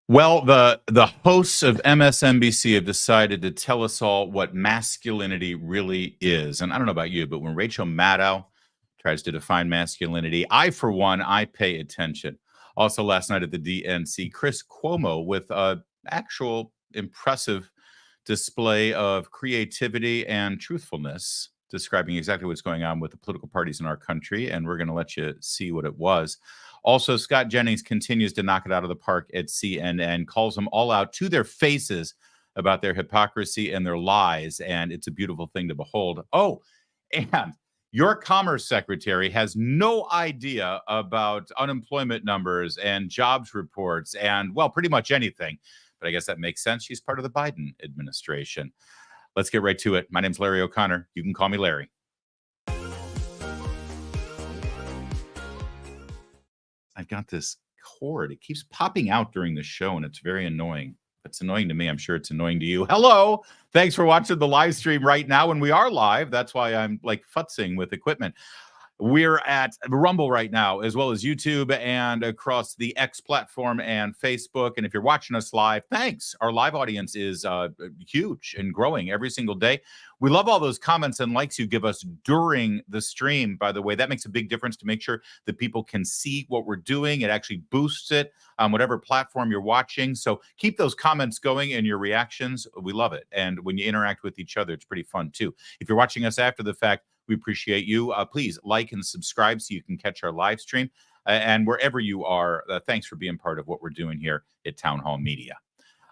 Well, the hosts of MSNBC have decided to tell us all what masculinity really is. And I don't know about you, but when Rachel Maddow tries to define masculinity, for one, I pay attention. Also, last night at the DNC, Chris Cuomo with an actual impressive display of creativity and truthfulness, describing exactly what's going on with the political parties in our country. And we're going to let you see what it was. Also, Scott Jennings continues to knock it out of the park at CNN, calls them all out to their faces about their hypocrisy and their lies. And it's a beautiful thing to behold. Oh, and your Commerce Secretary has no idea about unemployment numbers and jobs reports and, well, pretty much anything. But I guess that makes sense. She's part of the Biden administration. Let's get right to it. My name's Larry O'Connor. You can call me Larry. I've got this cord. It keeps popping out during the show, and it's very annoying. It's annoying to me. I'm sure it's annoying to you. Hello. Thanks for watching the live stream right now. And we are live. That's why I'm like futzing with equipment. We're at Rumble right now, as well as YouTube and across the X platform and Facebook. And if you're watching us live, thanks. Our live audience is huge and growing every single day. We love all those comments and likes you give us during the stream, by the way. That makes a big difference to make sure that people can see what we're doing. It actually boosts it on whatever platform you're watching. So keep those comments going and your reactions. We love it. And when you interact with each other, it's pretty fun, too. If you're watching us after the fact, we appreciate you. Please like and subscribe so you can catch our live stream. And wherever you are, thanks for being part of what we're doing here at Town Hall Media.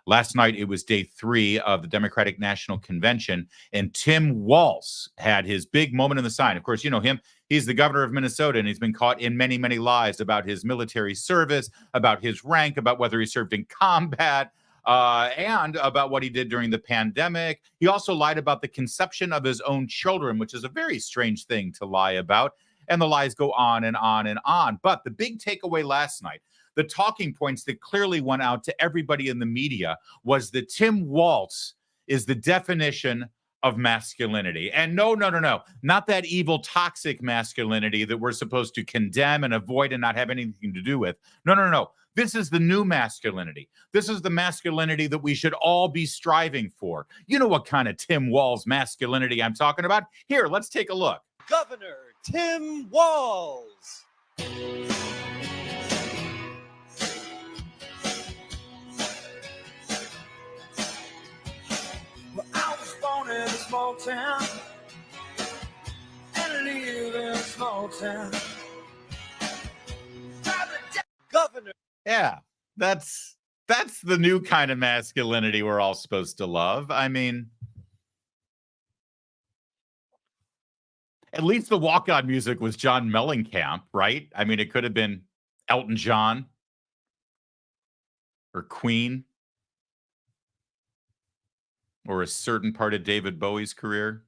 Last night, it was day 3 of the Democratic National Convention, and Tim Walz had his big moment in the sun. Of course, you know him. He's the governor of Minnesota, and he's been caught in many, many lies about his military service, about his rank, about whether he served in combat, and about what he did during the pandemic. He also lied about the conception of his own children, which is a very strange thing to lie about. And the lies go on and on and on. But the big takeaway last night, the talking points that clearly went out to everybody in the media, was that Tim Walz is the definition of masculinity. And no, not that evil, toxic masculinity that we're supposed to condemn and avoid and not have anything to do with. No. This is the new masculinity. This is the masculinity that we should all be striving for. You know what kind of Tim Walz masculinity I'm talking about? Here, let's take a look. Governor Tim Walz. Well, I was born in a small town and live in a small town. Governor. Yeah, that's the new kind of masculinity we're all supposed to love. I mean, at least the walk-on music was John Mellencamp, right? I mean, it could have been Elton John or Queen or a certain part of David Bowie's career.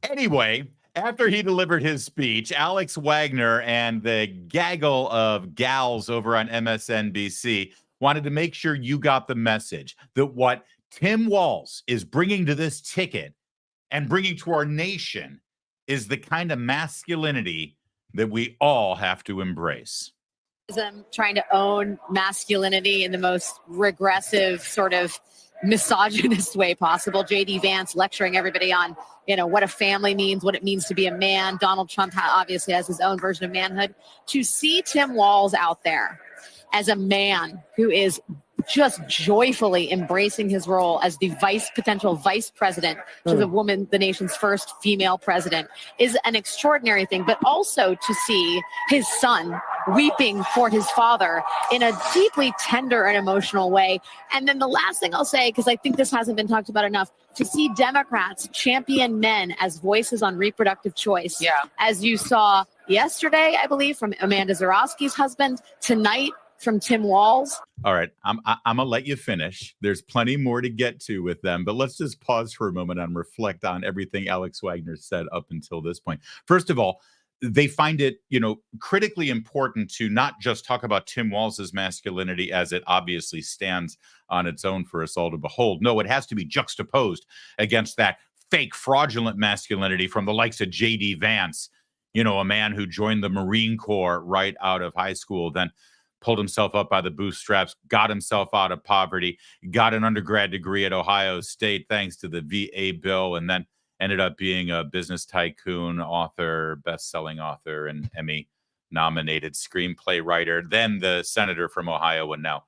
Anyway, after he delivered his speech, Alex Wagner and the gaggle of gals over on MSNBC wanted to make sure you got the message that what Tim Walz is bringing to this ticket and bringing to our nation is the kind of masculinity that we all have to embrace. Trying to own masculinity in the most regressive, sort of misogynist way possible. J.D. Vance lecturing everybody on, what a family means, what it means to be a man. Donald Trump obviously has his own version of manhood. To see Tim Walz out there as a man who is just joyfully embracing his role as the potential vice president to the nation's first female president, is an extraordinary thing. But also to see his son weeping for his father in a deeply tender and emotional way. And then the last thing I'll say, because I think this hasn't been talked about enough, to see Democrats champion men as voices on reproductive choice. Yeah. As you saw yesterday, I believe, from Amanda Zarowski's husband, tonight from Tim Walz. All right, I'm gonna let you finish. There's plenty more to get to with them, but let's just pause for a moment and reflect on everything Alex Wagner said up until this point. First of all, they find it, critically important to not just talk about Tim Walz's masculinity as it obviously stands on its own for us all to behold. No, it has to be juxtaposed against that fake, fraudulent masculinity from the likes of J.D. Vance, a man who joined the Marine Corps right out of high school, then pulled himself up by the bootstraps, got himself out of poverty, got an undergrad degree at Ohio State thanks to the VA bill, and then ended up being a business tycoon, author, best-selling author, and Emmy-nominated screenplay writer, then the senator from Ohio, and now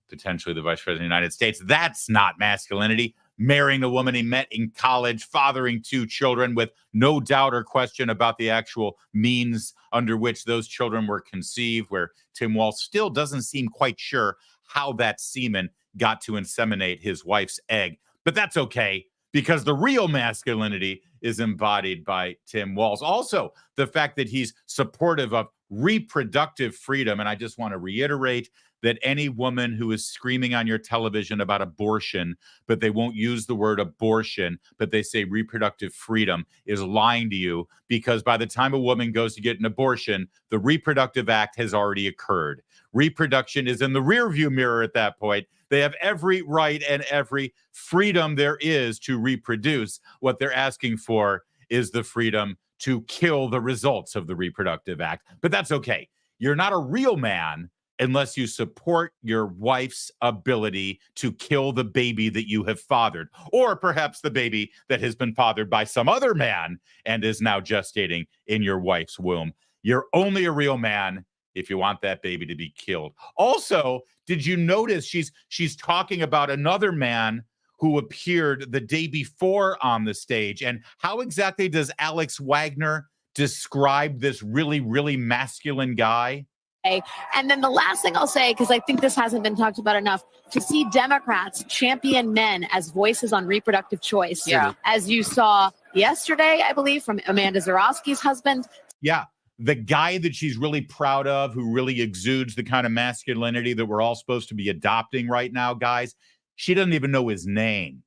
potentially the vice president of the United States. That's not masculinity. Marrying a woman he met in college, fathering 2 children with no doubt or question about the actual means under which those children were conceived, where Tim Walz still doesn't seem quite sure how that semen got to inseminate his wife's egg. But that's okay, because the real masculinity is embodied by Tim Walz. Also, the fact that he's supportive of reproductive freedom. And I just want to reiterate that any woman who is screaming on your television about abortion, but they won't use the word abortion, but they say reproductive freedom, is lying to you, because by the time a woman goes to get an abortion, the reproductive act has already occurred. Reproduction is in the rearview mirror at that point. They have every right and every freedom there is to reproduce. What they're asking for is the freedom to kill the results of the reproductive act. But that's okay. You're not a real man unless you support your wife's ability to kill the baby that you have fathered, or perhaps the baby that has been fathered by some other man and is now gestating in your wife's womb. You're only a real man if you want that baby to be killed. Also, did you notice she's talking about another man who appeared the day before on the stage? And how exactly does Alex Wagner describe this really, really masculine guy? And then the last thing I'll say, because I think this hasn't been talked about enough, to see Democrats champion men as voices on reproductive choice. Yeah. As you saw yesterday, I believe, from Amanda Zarowski's husband. Yeah. The guy that she's really proud of, who really exudes the kind of masculinity that we're all supposed to be adopting right now, guys, she doesn't even know his name.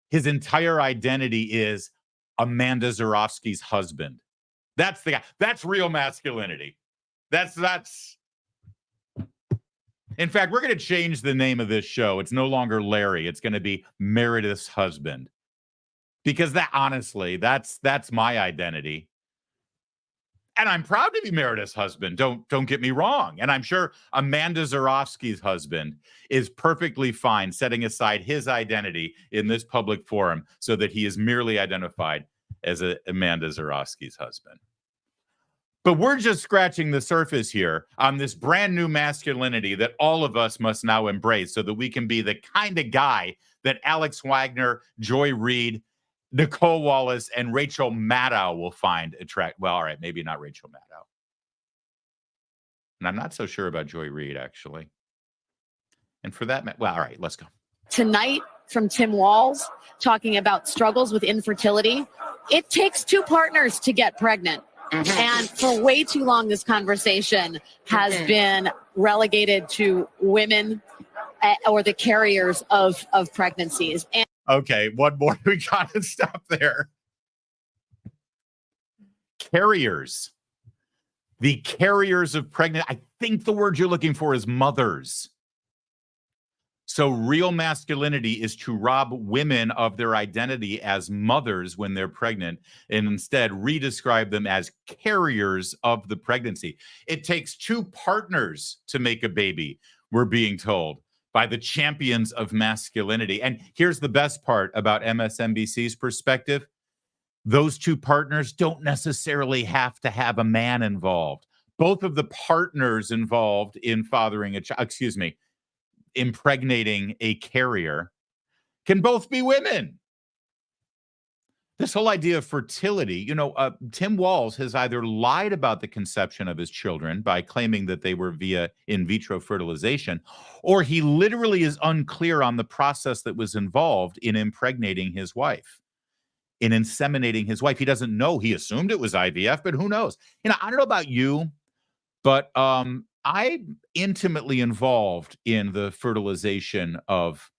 His entire identity is Amanda Zarowski's husband. That's the guy. That's real masculinity. That's in fact, we're going to change the name of this show. It's no longer Larry. It's going to be Meredith's husband. Because that, honestly, that's my identity. And I'm proud to be Meredith's husband. Don't get me wrong. And I'm sure Amanda Zarowski's husband is perfectly fine setting aside his identity in this public forum so that he is merely identified as Amanda Zarowski's husband. But we're just scratching the surface here on this brand new masculinity that all of us must now embrace so that we can be the kind of guy that Alex Wagner, Joy Reid, Nicole Wallace, and Rachel Maddow will find attractive. Well, all right, maybe not Rachel Maddow. And I'm not so sure about Joy Reid, actually. And for that, well, all right, let's go. Tonight from Tim Walz, talking about struggles with infertility. It takes 2 partners to get pregnant. And for way too long, this conversation has been relegated to women or the carriers of pregnancies. And okay, one more. We got to stop there. Carriers. The carriers of pregnant. I think the word you're looking for is mothers. So real masculinity is to rob women of their identity as mothers when they're pregnant and instead redescribe them as carriers of the pregnancy. It takes 2 partners to make a baby, we're being told by the champions of masculinity. And here's the best part about MSNBC's perspective. Those 2 partners don't necessarily have to have a man involved. Both of the partners involved in fathering a child, impregnating a carrier, can both be women. This whole idea of fertility, Tim Walz has either lied about the conception of his children by claiming that they were via in vitro fertilization, or he literally is unclear on the process that was involved in impregnating his wife, in inseminating his wife. He doesn't know. He assumed it was IVF, but who knows? I don't know about you, but I'm intimately involved in the fertilization of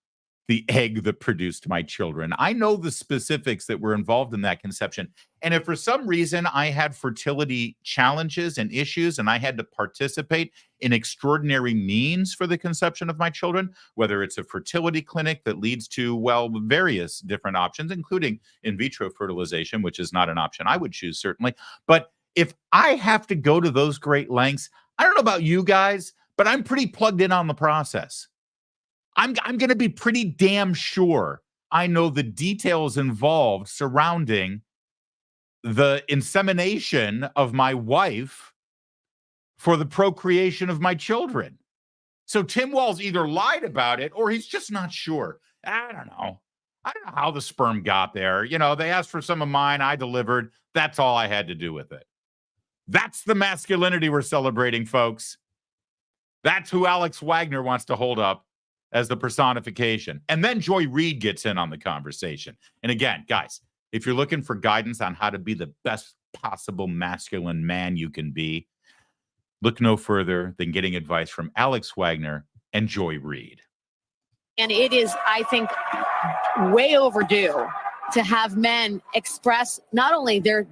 the egg that produced my children. I know the specifics that were involved in that conception. And if for some reason I had fertility challenges and issues and I had to participate in extraordinary means for the conception of my children, whether it's a fertility clinic that leads to, various different options, including in vitro fertilization, which is not an option I would choose, certainly. But if I have to go to those great lengths, I don't know about you guys, but I'm pretty plugged in on the process. I'm going to be pretty damn sure I know the details involved surrounding the insemination of my wife for the procreation of my children. So Tim Walz either lied about it or he's just not sure. I don't know how the sperm got there. You know, they asked for some of mine. I delivered. That's all I had to do with it. That's the masculinity we're celebrating, folks. That's who Alex Wagner wants to hold up as the personification. And then Joy Reid gets in on the conversation. And again, guys, if you're looking for guidance on how to be the best possible masculine man you can be, look no further than getting advice from Alex Wagner and Joy Reid. And it is, I think, way overdue to have men express not only their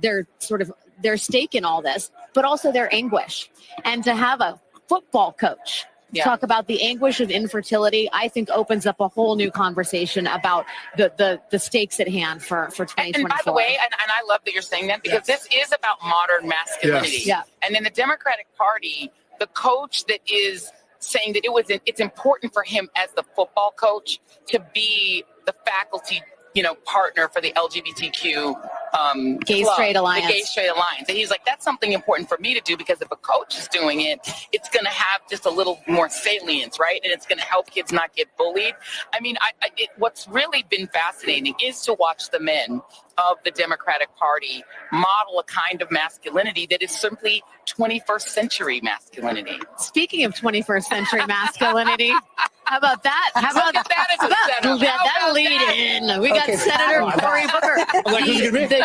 stake in all this, but also their anguish. And to have a football coach talk about the anguish of infertility, I think opens up a whole new conversation about the stakes at hand for 2024. And by the way, and I love that you're saying that, because this is about modern masculinity. Yes. Yeah. And in the Democratic Party, the coach that is saying that it's important for him as the football coach to be the faculty, partner for the LGBTQ Gay Straight Alliance. The Gay Straight Alliance. And he's like, that's something important for me to do, because if a coach is doing it, it's going to have just a little more salience, right? And it's going to help kids not get bullied. I mean, what's really been fascinating is to watch the men of the Democratic Party model a kind of masculinity that is simply 21st century masculinity. Speaking of 21st century masculinity, how about that? How about that as a setup? That'll lead in. We got Senator Cory Booker. Like, who's gonna be?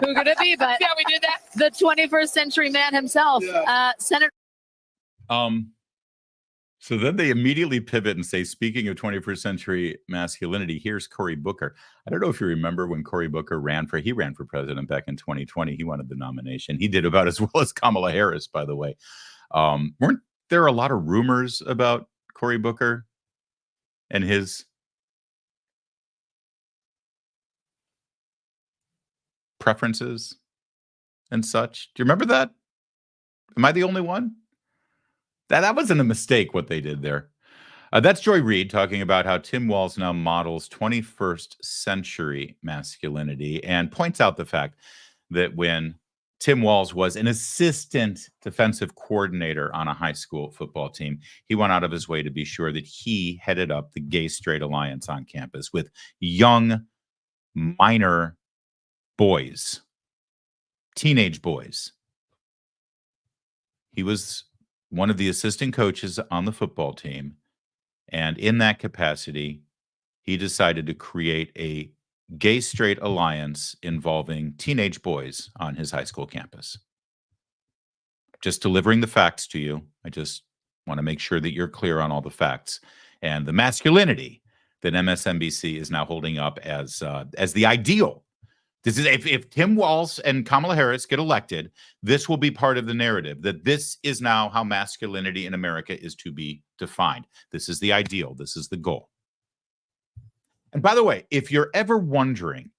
Who's going to be? But see how we did that? The 21st century man himself, Senator. So then they immediately pivot and say, speaking of 21st century masculinity, here's Cory Booker. I don't know if you remember when Cory Booker ran for president back in 2020. He wanted the nomination. He did about as well as Kamala Harris, by the way. Weren't there a lot of rumors about Cory Booker and his preferences and such? Do you remember that? Am I the only one? That wasn't a mistake, what they did there. That's Joy Reid talking about how Tim Walz now models 21st century masculinity and points out the fact that when Tim Walz was an assistant defensive coordinator on a high school football team, he went out of his way to be sure that he headed up the Gay Straight Alliance on campus with young, minor boys, teenage boys. He was one of the assistant coaches on the football team. And in that capacity, he decided to create a gay straight alliance involving teenage boys on his high school campus. Just delivering the facts to you. I just want to make sure that you're clear on all the facts and the masculinity that MSNBC is now holding up as the ideal. This is if Tim Walz and Kamala Harris get elected, this will be part of the narrative that this is now how masculinity in America is to be defined. This is the ideal. This is the goal. And by the way, if you're ever wondering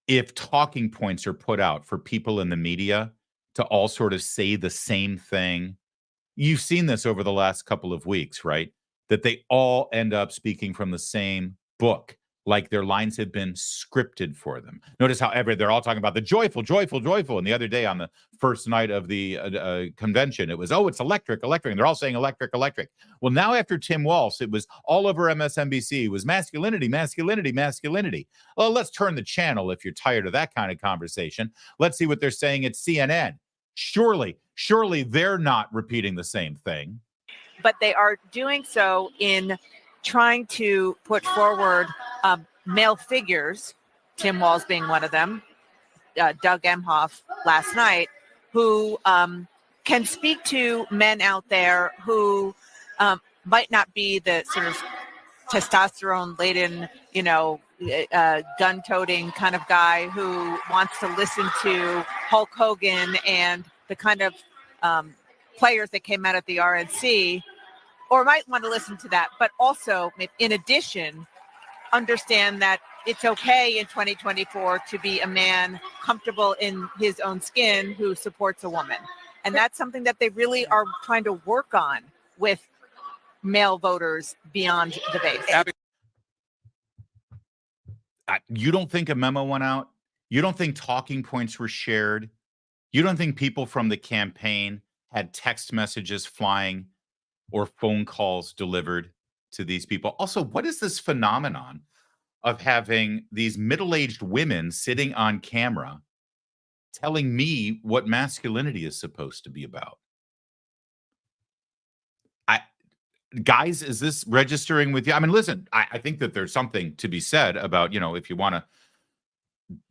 if talking points are put out for people in the media to all sort of say the same thing, you've seen this over the last couple of weeks, right? That they all end up speaking from the same book, like their lines have been scripted for them. Notice how they're all talking about the joyful, joyful, joyful. And the other day on the first night of the convention, it was, it's electric, electric. And they're all saying electric, electric. Well, now after Tim Walz, it was all over MSNBC. It was masculinity, masculinity, masculinity. Well, let's turn the channel if you're tired of that kind of conversation. Let's see what they're saying at CNN. Surely they're not repeating the same thing. But they are doing so in trying to put forward male figures, Tim Walz being one of them, Doug Emhoff last night, who can speak to men out there who might not be the sort of testosterone-laden, gun-toting kind of guy who wants to listen to Hulk Hogan and the kind of players that came out at the RNC, or might want to listen to that, but also, in addition, understand that it's okay in 2024 to be a man comfortable in his own skin who supports a woman. And that's something that they really are trying to work on with male voters beyond the base. You don't think a memo went out? You don't think talking points were shared? You don't think people from the campaign had text messages flying or phone calls delivered to these people? Also, what is this phenomenon of having these middle-aged women sitting on camera telling me what masculinity is supposed to be about? Guys, is this registering with you? I mean, listen, I think that there's something to be said about, if you want to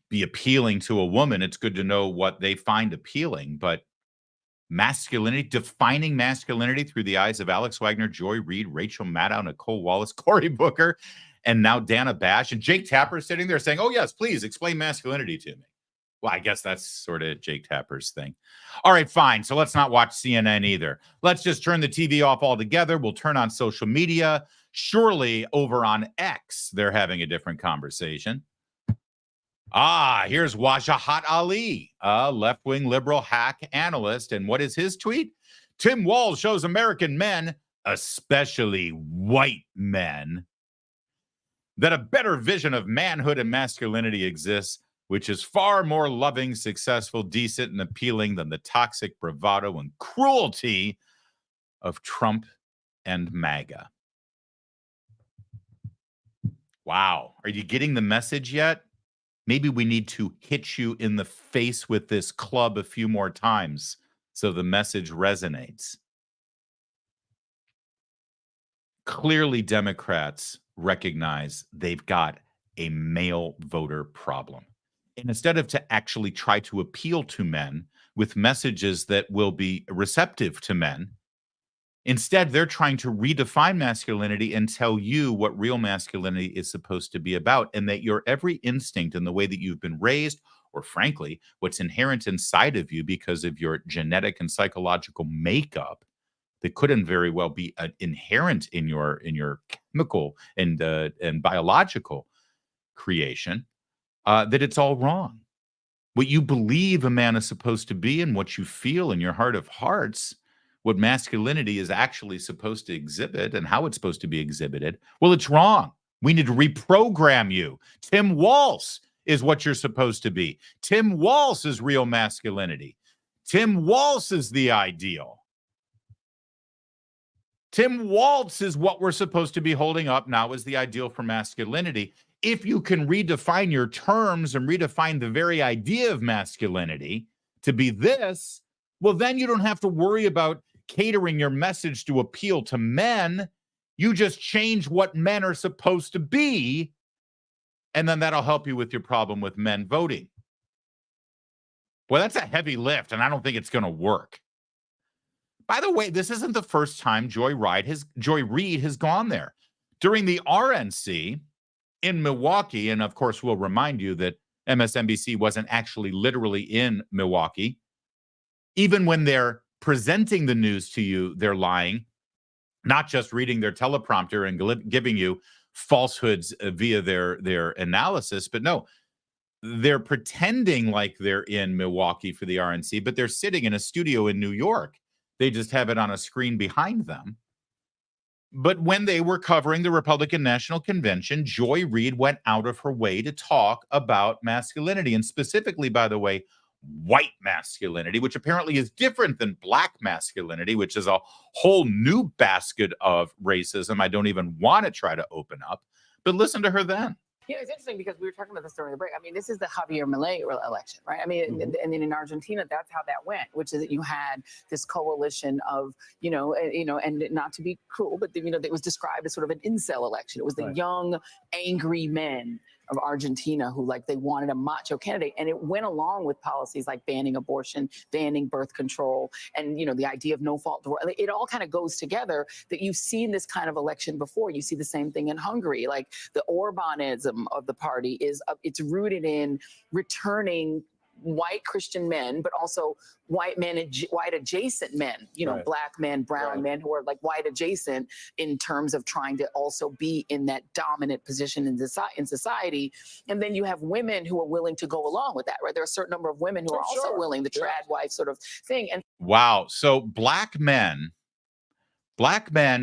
be appealing to a woman, it's good to know what they find appealing. But masculinity, defining masculinity through the eyes of Alex Wagner, Joy Reid, Rachel Maddow, Nicole Wallace, Cory Booker, and now Dana Bash, and Jake Tapper sitting there saying, oh, yes, please explain masculinity to me. Well, I guess that's sort of Jake Tapper's thing. All right, fine. So let's not watch CNN either. Let's just turn the TV off altogether. We'll turn on social media. Surely over on X, they're having a different conversation. Here's Wajahat Ali, a left-wing liberal hack analyst. And what is his tweet? Tim Walz shows American men, especially white men, that a better vision of manhood and masculinity exists, which is far more loving, successful, decent, and appealing than the toxic bravado and cruelty of Trump and MAGA. Wow. Are you getting the message yet? Maybe we need to hit you in the face with this club a few more times so the message resonates. Clearly, Democrats recognize they've got a male voter problem. And instead of to actually try to appeal to men with messages that will be receptive to men, instead they're trying to redefine masculinity and tell you what real masculinity is supposed to be about, and that your every instinct and the way that you've been raised, or frankly, what's inherent inside of you because of your genetic and psychological makeup, that couldn't very well be inherent in your chemical and biological creation. That it's all wrong. What you believe a man is supposed to be and what you feel in your heart of hearts, what masculinity is actually supposed to exhibit and how it's supposed to be exhibited, well, it's wrong. We need to reprogram you. Tim Walz is what you're supposed to be. Tim Walz is real masculinity. Tim Walz is the ideal. Tim Walz is what we're supposed to be holding up now as the ideal for masculinity. If you can redefine your terms and redefine the very idea of masculinity to be this, well, then you don't have to worry about catering your message to appeal to men. You just change what men are supposed to be, and then that'll help you with your problem with men voting. Well, that's a heavy lift, and I don't think it's going to work. By the way, this isn't the first time Joy Reid has gone there. During the RNC in Milwaukee, and of course, we'll remind you that MSNBC wasn't actually literally in Milwaukee. Even when they're presenting the news to you, they're lying, not just reading their teleprompter and giving you falsehoods via their analysis, but no, they're pretending like they're in Milwaukee for the RNC, but they're sitting in a studio in New York. They just have it on a screen behind them. But when they were covering the Republican National Convention, Joy Reid went out of her way to talk about masculinity, and specifically, by the way, white masculinity, which apparently is different than black masculinity, which is a whole new basket of racism I don't even want to try to open up. But listen to her then. Yeah, it's interesting because we were talking about this during the break. I mean, this is the Javier Milei election, right? I mean, and then in Argentina, that's how that went, which is that you had this coalition of, and not to be cruel, but it was described as sort of an incel election. It was the young, angry men of Argentina who they wanted a macho candidate, and it went along with policies like banning abortion, banning birth control, and the idea of no fault divorce. It all kind of goes together. That you've seen this kind of election before. You see the same thing in Hungary. Like the Orbanism of the party it's rooted in returning white Christian men, but also white men and white adjacent men, you know, black men, brown men who are like white adjacent in terms of trying to also be in that dominant position in society. And then you have women who are willing to go along with that, right? There are a certain number of women who are also willing, the trad wife sort of thing. And wow. So black men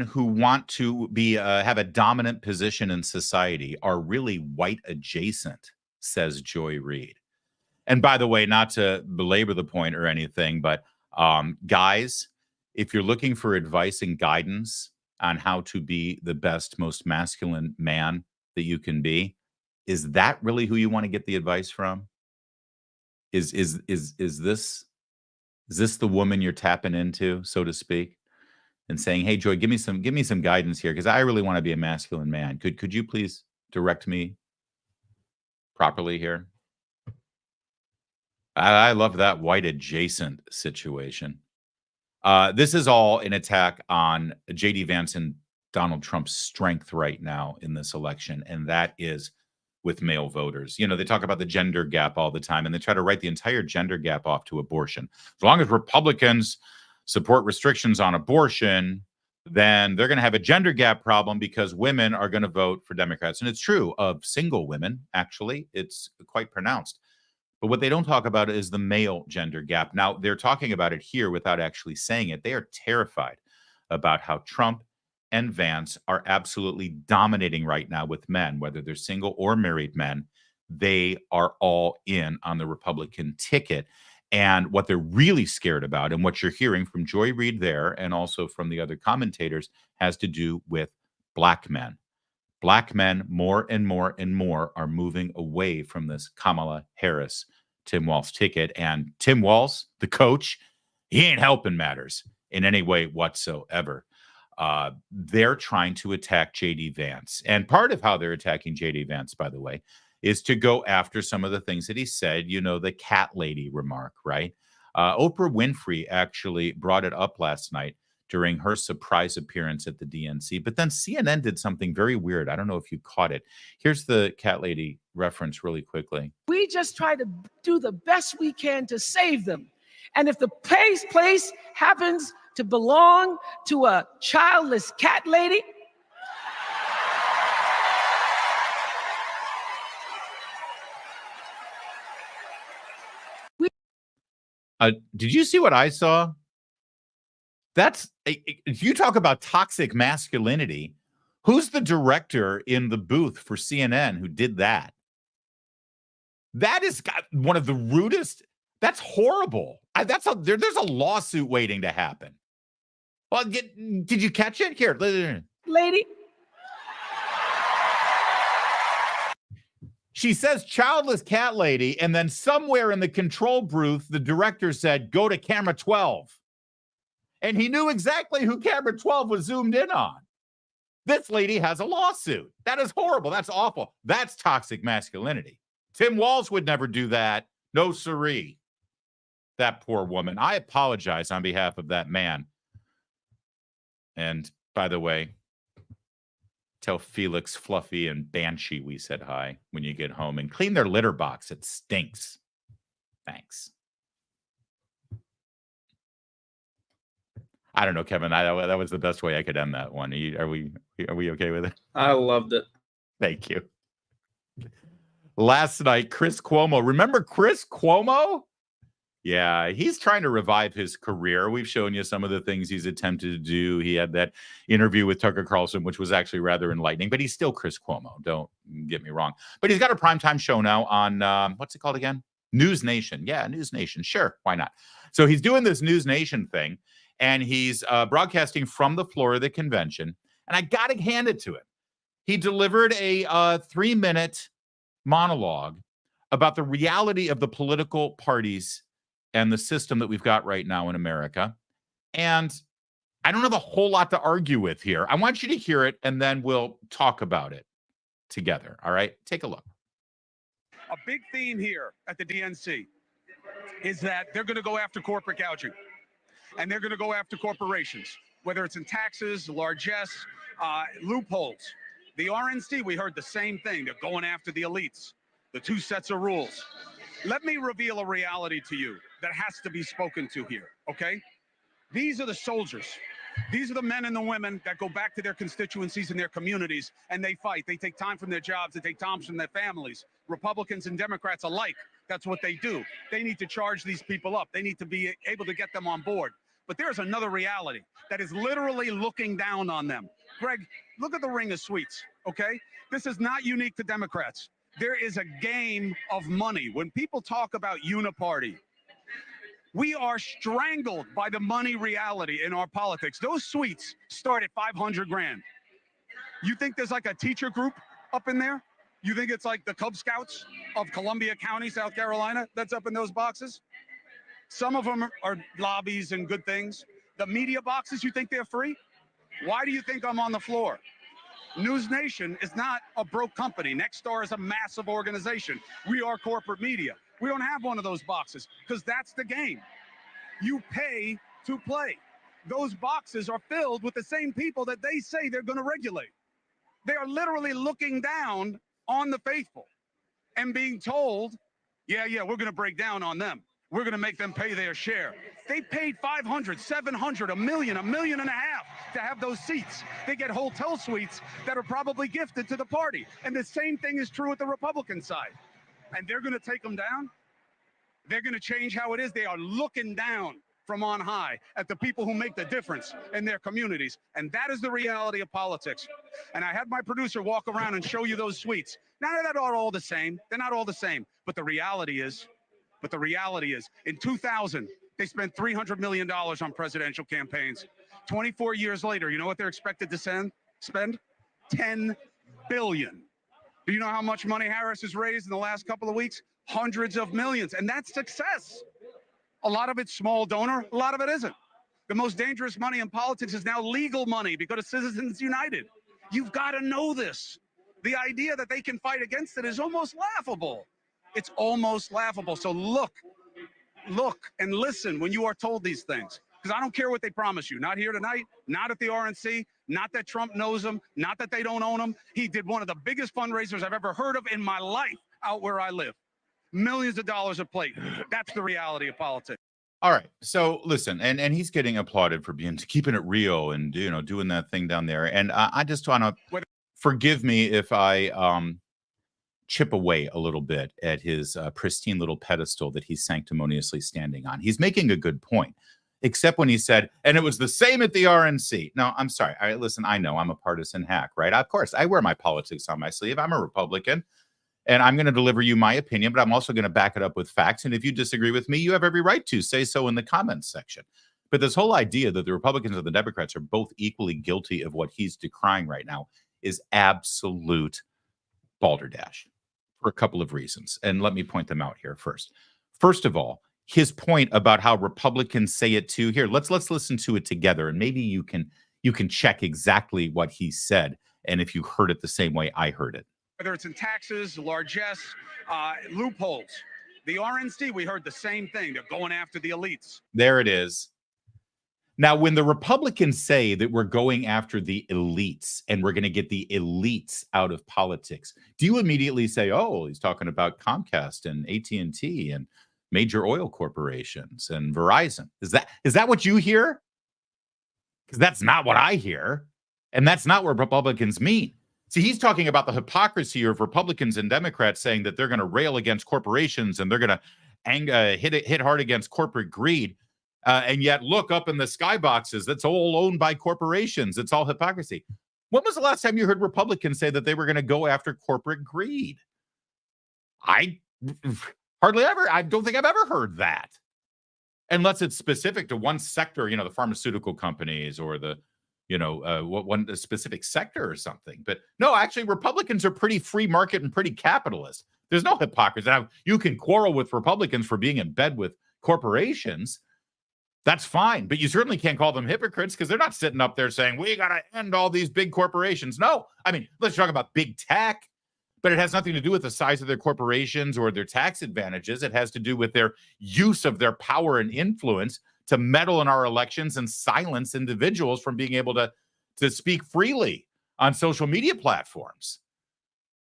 who want to be have a dominant position in society are really white adjacent, says Joy Reid. And by the way, not to belabor the point or anything, but guys, if you're looking for advice and guidance on how to be the best, most masculine man that you can be, is that really who you want to get the advice from? Is this the woman you're tapping into, so to speak, and saying, "Hey, Joy, give me some guidance here, because I really want to be a masculine man. Could you please direct me properly here?" I love that white adjacent situation. This is all an attack on J.D. Vance and Donald Trump's strength right now in this election, and that is with male voters. You know, they talk about the gender gap all the time, and they try to write the entire gender gap off to abortion. As long as Republicans support restrictions on abortion, then they're going to have a gender gap problem because women are going to vote for Democrats. And it's true of single women, actually. It's quite pronounced. But what they don't talk about is the male gender gap. Now, they're talking about it here without actually saying it. They are terrified about how Trump and Vance are absolutely dominating right now with men, whether they're single or married men. They are all in on the Republican ticket. And what they're really scared about, and what you're hearing from Joy Reid there and also from the other commentators, has to do with black men. Black men, more and more and more, are moving away from this Kamala Harris, Tim Walz ticket. And Tim Walz, the coach, he ain't helping matters in any way whatsoever. They're trying to attack J.D. Vance. And part of how they're attacking J.D. Vance, by the way, is to go after some of the things that he said, you know, the cat lady remark, right? Oprah Winfrey actually brought it up last night during her surprise appearance at the DNC. But then CNN did something very weird. I don't know if you caught it. Here's the cat lady reference really quickly. We just try to do the best we can to save them. And if the place happens to belong to a childless cat lady, did you see what I saw? That's, if you talk about toxic masculinity, who's the director in the booth for CNN who did that? That is one of the rudest. That's horrible. There's a lawsuit waiting to happen. Well, did you catch it? Here, lady. She says childless cat lady, and then somewhere in the control booth, the director said, "Go to camera 12." And he knew exactly who camera 12 was zoomed in on. This lady has a lawsuit. That is horrible. That's awful. That's toxic masculinity. Tim Walz would never do that. No siree. That poor woman. I apologize on behalf of that man. And by the way, tell Felix, Fluffy, and Banshee we said hi when you get home, and clean their litter box. It stinks. Thanks. I don't know, Kevin. That was the best way I could end that one. Are we okay with it? I loved it. Thank you. Last night, Chris Cuomo. Remember Chris Cuomo? Yeah, he's trying to revive his career. We've shown you some of the things he's attempted to do. He had that interview with Tucker Carlson, which was actually rather enlightening, but he's still Chris Cuomo. Don't get me wrong. But he's got a primetime show now on, what's it called again? News Nation. Yeah, News Nation. Sure, why not? So he's doing this News Nation thing, and he's broadcasting from the floor of the convention. And I got to hand it to him. He delivered a 3-minute monologue about the reality of the political parties and the system that we've got right now in America. And I don't have a whole lot to argue with here. I want you to hear it, and then we'll talk about it together. All right? Take a look. A big theme here at the DNC is that they're going to go after corporate gouging, and they're going to go after corporations, whether it's in taxes, largesse, loopholes. The RNC, we heard the same thing. They're going after the elites, the two sets of rules. Let me reveal a reality to you that has to be spoken to here, okay? These are the soldiers. These are the men and the women that go back to their constituencies and their communities, and they fight. They take time from their jobs. They take time from their families. Republicans and Democrats alike, that's what they do. They need to charge these people up. They need to be able to get them on board. But there's another reality that is literally looking down on them. Greg, look at the ring of sweets, okay? This is not unique to Democrats. There is a game of money. When people talk about uniparty, we are strangled by the money reality in our politics. Those suites start at 500 grand. You think there's like a teacher group up in there? You think it's like the Cub Scouts of Columbia County, South Carolina, that's up in those boxes? Some of them are lobbies and good things. The media boxes, you think they're free? Why do you think I'm on the floor? News Nation is not a broke company. Nexstar is a massive organization. We are corporate media. We don't have one of those boxes because that's the game. You pay to play. Those boxes are filled with the same people that they say they're going to regulate. They are literally looking down on the faithful and being told, yeah, we're going to break down on them. We're going to make them pay their share. They paid $500, $700, $1 million, $1.5 million to have those seats. They get hotel suites that are probably gifted to the party. And the same thing is true with the Republican side. And they're going to take them down. They're going to change how it is. They are looking down from on high at the people who make the difference in their communities. And that is the reality of politics. And I had my producer walk around and show you those suites. Now, they're not all the same. They're not all the same. But the reality is, in 2000, they spent $300 million on presidential campaigns. 24 years later, you know what they're expected to spend? $10 billion. Do you know how much money Harris has raised in the last couple of weeks? Hundreds of millions. And that's success. A lot of it's small donor. A lot of it isn't. The most dangerous money in politics is now legal money because of Citizens United. You've got to know this. The idea that they can fight against it is almost laughable. It's almost laughable. So look and listen when you are told these things. Because I don't care what they promise you. Not here tonight, not at the RNC, not that Trump knows them, not that they don't own them. He did one of the biggest fundraisers I've ever heard of in my life out where I live. Millions of dollars a plate. That's the reality of politics. All right. So listen, and he's getting applauded for keeping it real and doing that thing down there. And I just want to forgive me if I chip away a little bit at his pristine little pedestal that he's sanctimoniously standing on. He's making a good point, except when he said, and it was the same at the RNC. No, I'm sorry. Listen, I know I'm a partisan hack, right? Of course, I wear my politics on my sleeve. I'm a Republican. And I'm going to deliver you my opinion, but I'm also going to back it up with facts. And if you disagree with me, you have every right to say so in the comments section. But this whole idea that the Republicans and the Democrats are both equally guilty of what he's decrying right now is absolute balderdash for a couple of reasons. And let me point them out here first. First of all, his point about how Republicans say it too. Here, let's listen to it together, and maybe you can check exactly what he said, and if you heard it the same way I heard it. Whether it's in taxes, largesse, loopholes. The RNC, we heard the same thing. They're going after the elites. There it is. Now, when the Republicans say that we're going after the elites and we're going to get the elites out of politics, do you immediately say, oh, he's talking about Comcast and AT&T and major oil corporations and Verizon? Is that what you hear? Because that's not what I hear. And that's not what Republicans mean. See, he's talking about the hypocrisy of Republicans and Democrats saying that they're going to rail against corporations and they're going to hit hard against corporate greed. And yet, look up in the skyboxes. That's all owned by corporations. It's all hypocrisy. When was the last time you heard Republicans say that they were going to go after corporate greed? I hardly ever. I don't think I've ever heard that. Unless it's specific to one sector, the pharmaceutical companies or the one specific sector or something. But no, actually, Republicans are pretty free market and pretty capitalist. There's no hypocrisy. Now, you can quarrel with Republicans for being in bed with corporations. That's fine. But you certainly can't call them hypocrites because they're not sitting up there saying, we got to end all these big corporations. No, I mean, let's talk about big tech, but it has nothing to do with the size of their corporations or their tax advantages. It has to do with their use of their power and influence to meddle in our elections and silence individuals from being able to speak freely on social media platforms.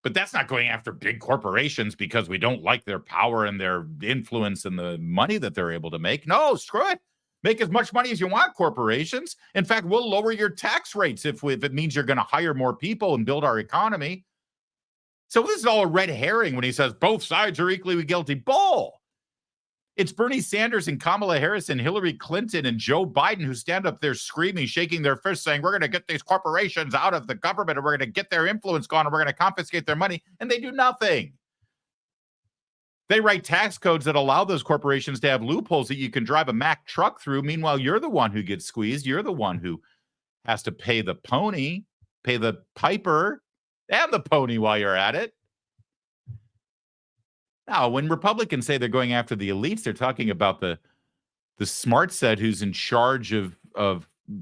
But that's not going after big corporations because we don't like their power and their influence and the money that they're able to make. No, screw it. Make as much money as you want, corporations. In fact, we'll lower your tax rates if it means you're going to hire more people and build our economy. So this is all a red herring when he says both sides are equally guilty. Bull. It's Bernie Sanders and Kamala Harris and Hillary Clinton and Joe Biden who stand up there screaming, shaking their fists, saying, we're going to get these corporations out of the government and we're going to get their influence gone and we're going to confiscate their money. And they do nothing. They write tax codes that allow those corporations to have loopholes that you can drive a Mack truck through. Meanwhile, you're the one who gets squeezed. You're the one who has to pay the pony, pay the piper and the pony while you're at it. Now, when Republicans say they're going after the elites, they're talking about the smart set who's in charge of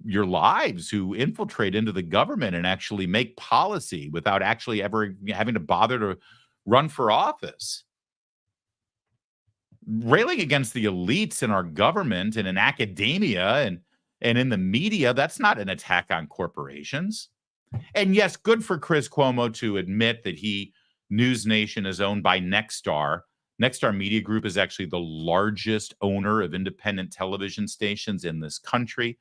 your lives, who infiltrate into the government and actually make policy without actually ever having to bother to run for office. Railing against the elites in our government and in academia and in the media, that's not an attack on corporations. And yes, good for Chris Cuomo to admit that News Nation is owned by Nexstar. Nexstar Media Group is actually the largest owner of independent television stations in this country.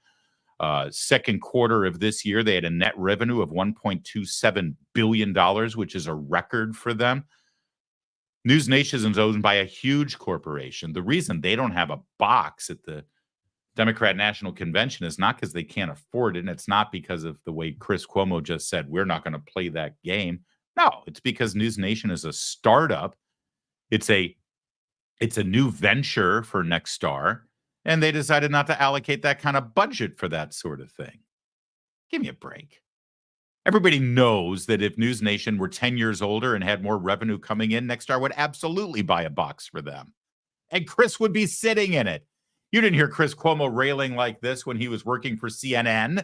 Second quarter of this year, they had a net revenue of $1.27 billion, which is a record for them. News Nation is owned by a huge corporation. The reason they don't have a box at the Democrat National Convention is not because they can't afford it, and it's not because of the way Chris Cuomo just said, we're not going to play that game. No, it's because News Nation is a startup. It's a new venture for Nexstar, and they decided not to allocate that kind of budget for that sort of thing. Give me a break. Everybody knows that if News Nation were 10 years older and had more revenue coming in, Nexstar would absolutely buy a box for them. And Chris would be sitting in it. You didn't hear Chris Cuomo railing like this when he was working for CNN,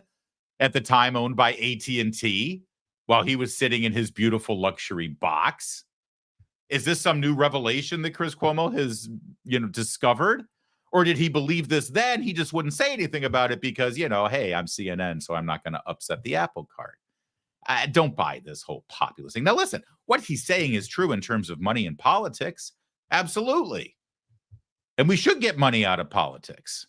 at the time owned by AT&T. While he was sitting in his beautiful luxury box. Is this some new revelation that Chris Cuomo has, discovered? Or did he believe this then? He just wouldn't say anything about it because, hey, I'm CNN, so I'm not going to upset the apple cart. Don't buy this whole populist thing. Now, listen, what he's saying is true in terms of money in politics. Absolutely. And we should get money out of politics.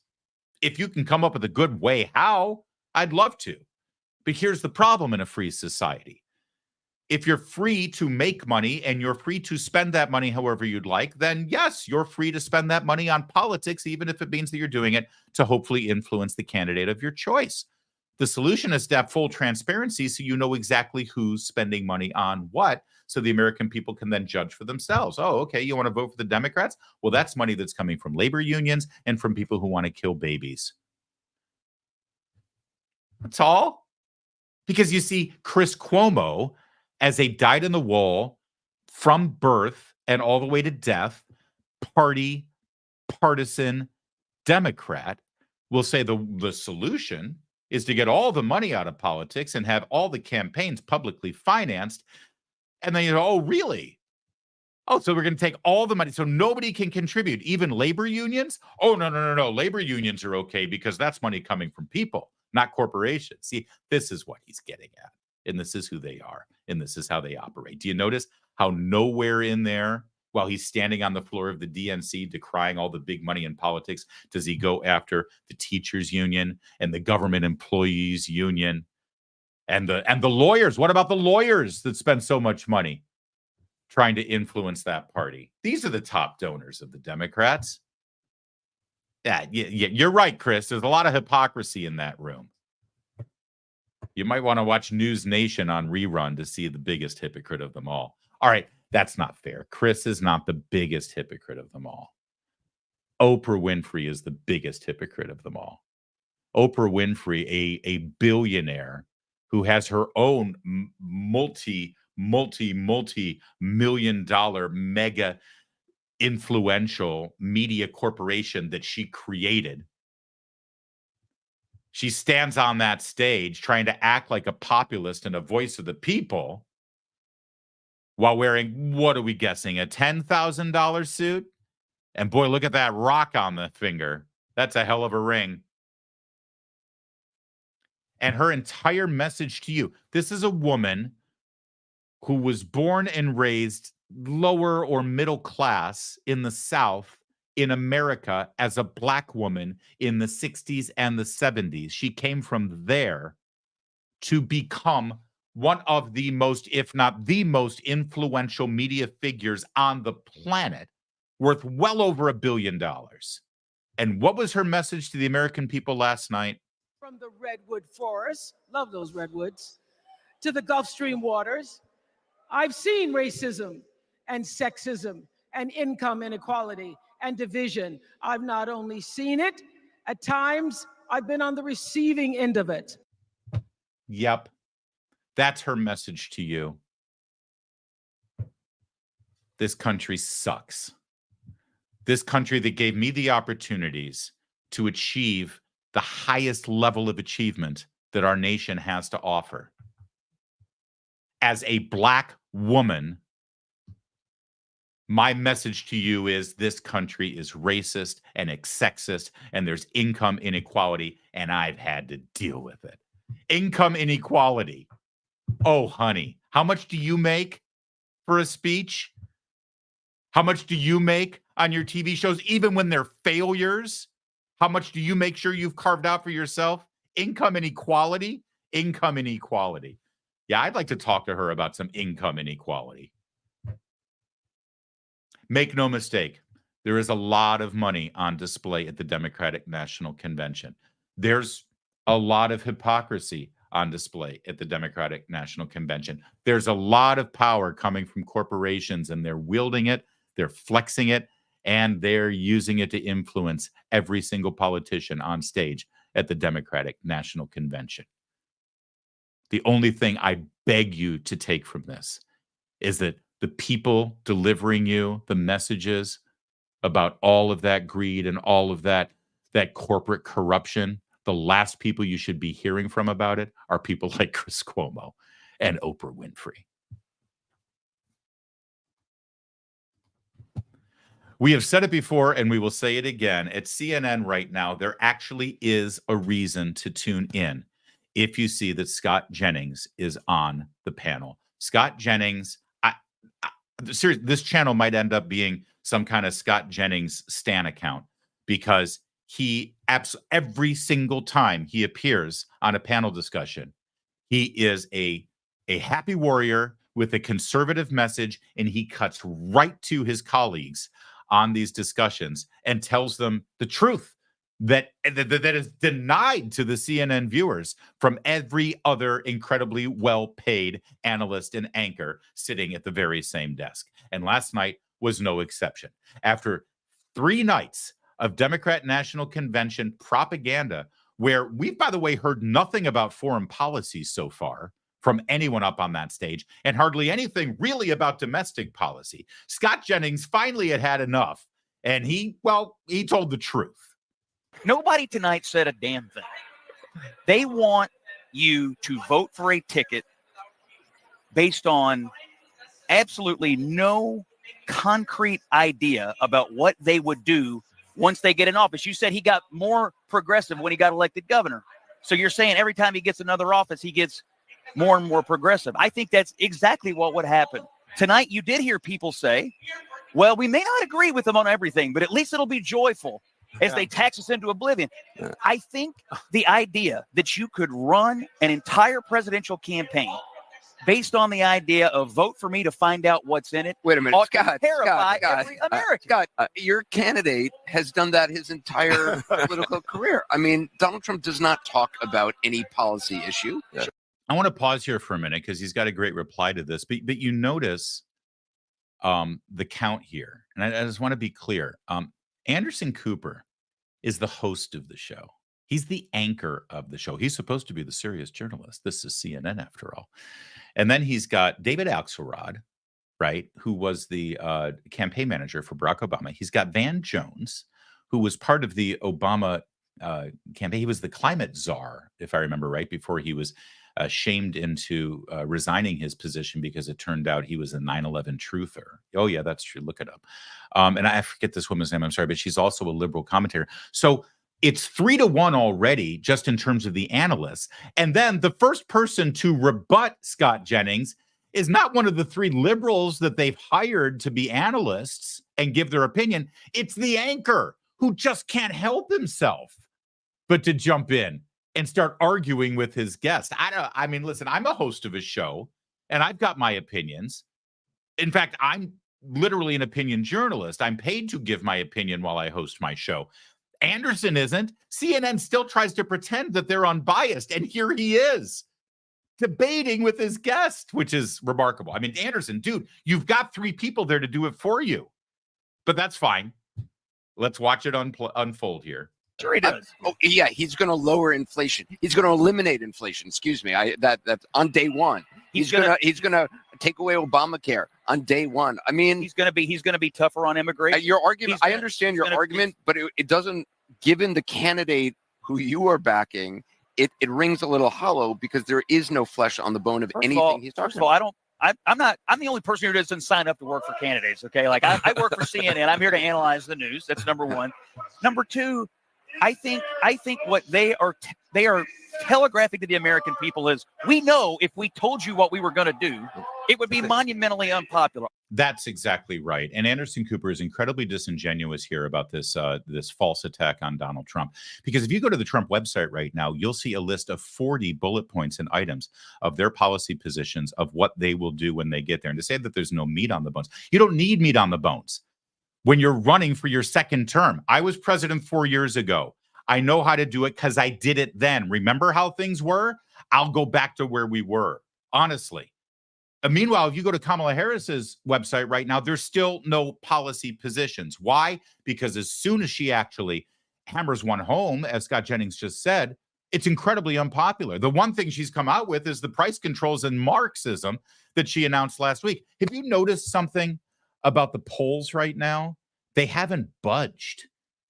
If you can come up with a good way how, I'd love to. But here's the problem in a free society. If you're free to make money and you're free to spend that money however you'd like, then yes, you're free to spend that money on politics, even if it means that you're doing it to hopefully influence the candidate of your choice. The solution is to have full transparency so you know exactly who's spending money on what, so the American people can then judge for themselves. Oh, okay, you want to vote for the Democrats? Well, that's money that's coming from labor unions and from people who want to kill babies. That's all. Because you see, Chris Cuomo, as a dyed-in-the-wool, from birth and all the way to death, partisan Democrat, will say the solution is to get all the money out of politics and have all the campaigns publicly financed. And then oh, really? Oh, so we're going to take all the money. So nobody can contribute, even labor unions? Oh, no. Labor unions are okay because that's money coming from people, not corporations. See, this is what he's getting at. And this is who they are. And this is how they operate. Do you notice how nowhere in there, while he's standing on the floor of the DNC decrying all the big money in politics, does he go after the teachers union and the government employees union and the lawyers? What about the lawyers that spend so much money trying to influence that party? These are the top donors of the Democrats. Yeah, you're right, Chris. There's a lot of hypocrisy in that room. You might want to watch News Nation on rerun to see the biggest hypocrite of them all. All right, that's not fair. Chris is not the biggest hypocrite of them all. Oprah Winfrey is the biggest hypocrite of them all. Oprah Winfrey, a billionaire who has her own multi-million-dollar mega influential media corporation that she created. She stands on that stage trying to act like a populist and a voice of the people while wearing, what are we guessing, a $10,000 suit? And boy, look at that rock on the finger. That's a hell of a ring. And her entire message to you, this is a woman who was born and raised lower or middle class in the South in America as a black woman in the 60s and the 70s. She came from there to become one of the most, if not the most influential media figures on the planet, worth well over $1 billion. And what was her message to the American people last night? From the redwood forests, love those redwoods, to the Gulf Stream waters, I've seen racism and sexism and income inequality and division. I've not only seen it, at times I've been on the receiving end of it. Yep. That's her message to you. This country sucks. This country that gave me the opportunities to achieve the highest level of achievement that our nation has to offer. As a black woman, my message to you is this country is racist and sexist, and there's income inequality, and I've had to deal with it. Income inequality. Oh, honey, how much do you make for a speech? How much do you make on your TV shows, even when they're failures? How much do you make sure you've carved out for yourself? Income inequality? Income inequality. Yeah, I'd like to talk to her about some income inequality. Make no mistake, there is a lot of money on display at the Democratic National Convention. There's a lot of hypocrisy on display at the Democratic National Convention. There's a lot of power coming from corporations, and they're wielding it, they're flexing it, and they're using it to influence every single politician on stage at the Democratic National Convention. The only thing I beg you to take from this is that the people delivering you the messages about all of that greed and all of that corporate corruption, the last people you should be hearing from about it are people like Chris Cuomo and Oprah Winfrey. We have said it before, and we will say it again. At CNN right now, there actually is a reason to tune in if you see that Scott Jennings is on the panel. Scott Jennings, this channel might end up being some kind of Scott Jennings Stan account, because he every single time he appears on a panel discussion, he is a happy warrior with a conservative message, and he cuts right to his colleagues on these discussions and tells them the truth that is denied to the CNN viewers from every other incredibly well-paid analyst and anchor sitting at the very same desk. And last night was no exception. After 3 nights of Democrat National Convention propaganda, where we've, by the way, heard nothing about foreign policy so far from anyone up on that stage, and hardly anything really about domestic policy, Scott Jennings finally had enough, and he told the truth. Nobody tonight said a damn thing. They want you to vote for a ticket based on absolutely no concrete idea about what they would do once they get in office. You said he got more progressive when he got elected governor. So you're saying every time he gets another office, he gets more and more progressive. I think that's exactly what would happen. Tonight, you did hear people say, well, we may not agree with them on everything, but at least it'll be joyful as they tax us into oblivion. I think the idea that you could run an entire presidential campaign based on the idea of vote for me to find out what's in it. Wait a minute, ought to Scott, terrify every American. Scott, your candidate has done that his entire political career. I mean, Donald Trump does not talk about any policy issue. I want to pause here for a minute because he's got a great reply to this. But you notice the count here. And I just want to be clear. Anderson Cooper is the host of the show. He's the anchor of the show. He's supposed to be the serious journalist. This is CNN after all. And then he's got David Axelrod, right, who was the campaign manager for Barack Obama. He's got Van Jones, who was part of the Obama campaign. He was the climate czar, if I remember right, before he was shamed into resigning his position because it turned out he was a 9/11 truther. Oh, yeah, that's true. Look it up. And I forget this woman's name. I'm sorry, but she's also a liberal commentator. So it's 3-1 already, just in terms of the analysts. And then the first person to rebut Scott Jennings is not one of the 3 liberals that they've hired to be analysts and give their opinion. It's the anchor who just can't help himself but to jump in and start arguing with his guest. I mean, listen, I'm a host of a show and I've got my opinions. In fact, I'm literally an opinion journalist. I'm paid to give my opinion while I host my show. Anderson isn't. CNN still tries to pretend that they're unbiased, and here he is debating with his guest, which is remarkable. I mean, Anderson, dude, you've got 3 people there to do it for you, but that's fine. Let's watch it unfold here. Sure he does. Yeah, he's going to lower inflation. He's going to eliminate inflation. Excuse me. That's on day one. He's going to take away Obamacare on day one. I mean, he's going to be tougher on immigration. Your argument, I understand your argument, but it doesn't. Given the candidate who you are backing, it rings a little hollow because there is no flesh on the bone of anything he's talking about. I'm the only person here that doesn't sign up to work for candidates. Okay, like I work for CNN. I'm here to analyze the news. That's number one. Number two, I think what they are telegraphing to the American people is, we know if we told you what we were going to do, it would be monumentally unpopular. That's exactly right. And Anderson Cooper is incredibly disingenuous here about this false attack on Donald Trump. Because if you go to the Trump website right now, you'll see a list of 40 bullet points and items of their policy positions of what they will do when they get there. And to say that there's no meat on the bones, you don't need meat on the bones when you're running for your second term. I was president 4 years ago. I know how to do it because I did it then. Remember how things were? I'll go back to where we were, honestly. Meanwhile, if you go to Kamala Harris's website right now, there's still no policy positions. Why? Because as soon as she actually hammers one home, as Scott Jennings just said, it's incredibly unpopular. The one thing she's come out with is the price controls and Marxism that she announced last week. Have you noticed something about the polls right now? They haven't budged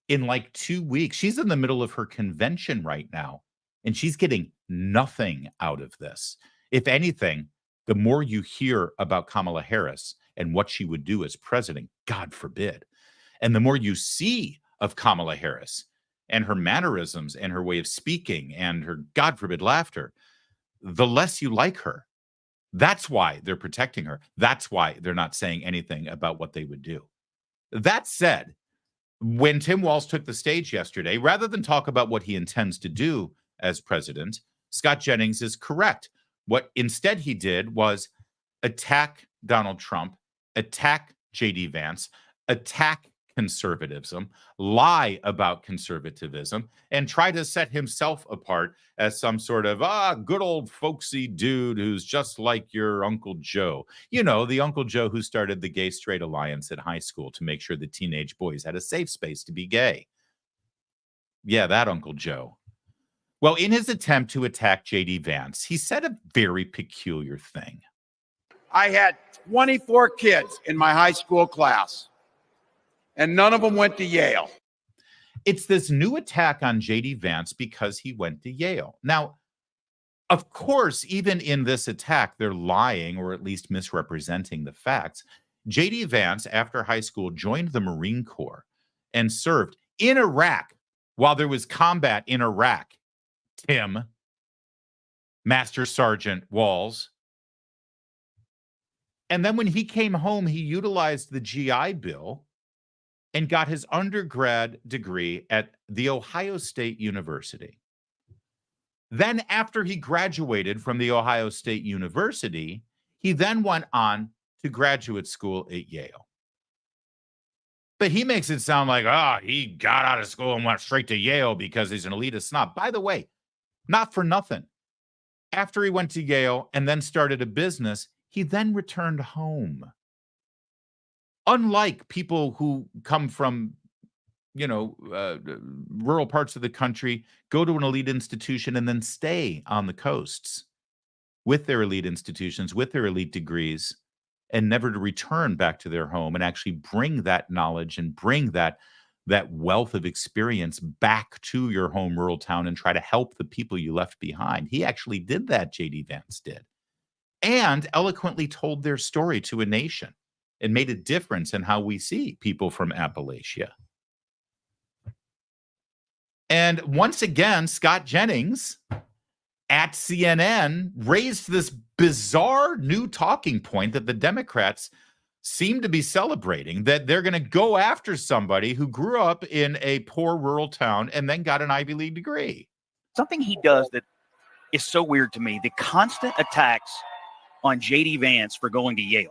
in like 2 weeks. She's in the middle of her convention right now, and she's getting nothing out of this. If anything, the more you hear about Kamala Harris and what she would do as president, God forbid, and the more you see of Kamala Harris and her mannerisms and her way of speaking and her, God forbid, laughter, the less you like her. That's why they're protecting her. That's why they're not saying anything about what they would do. That said, when Tim Walz took the stage yesterday, rather than talk about what he intends to do as president, Scott Jennings is correct. What instead he did was attack Donald Trump, attack J.D. Vance, attack conservatism, lie about conservatism, and try to set himself apart as some sort of good old folksy dude who's just like your Uncle Joe. You know, the Uncle Joe who started the Gay Straight Alliance at high school to make sure the teenage boys had a safe space to be gay. Yeah, that Uncle Joe. Well, in his attempt to attack J.D. Vance, he said a very peculiar thing. I had 24 kids in my high school class, and none of them went to Yale. It's this new attack on J.D. Vance because he went to Yale. Now, of course, even in this attack, they're lying or at least misrepresenting the facts. J.D. Vance, after high school, joined the Marine Corps and served in Iraq while there was combat in Iraq. Tim, Master Sergeant Walz. And then when he came home, he utilized the GI Bill and got his undergrad degree at The Ohio State University. Then after he graduated from The Ohio State University, he then went on to graduate school at Yale. But he makes it sound like, he got out of school and went straight to Yale because he's an elitist snob. By the way, not for nothing. After he went to Yale and then started a business, he then returned home. Unlike people who come from, rural parts of the country, go to an elite institution and then stay on the coasts with their elite institutions, with their elite degrees, and never to return back to their home and actually bring that knowledge and bring that wealth of experience back to your home rural town and try to help the people you left behind. He actually did that, J.D. Vance did, and eloquently told their story to a nation and made a difference in how we see people from Appalachia. And once again, Scott Jennings at CNN raised this bizarre new talking point that the Democrats seem to be celebrating, that they're going to go after somebody who grew up in a poor rural town and then got an Ivy League degree. Something he does that is so weird to me, the constant attacks on J.D. Vance for going to Yale.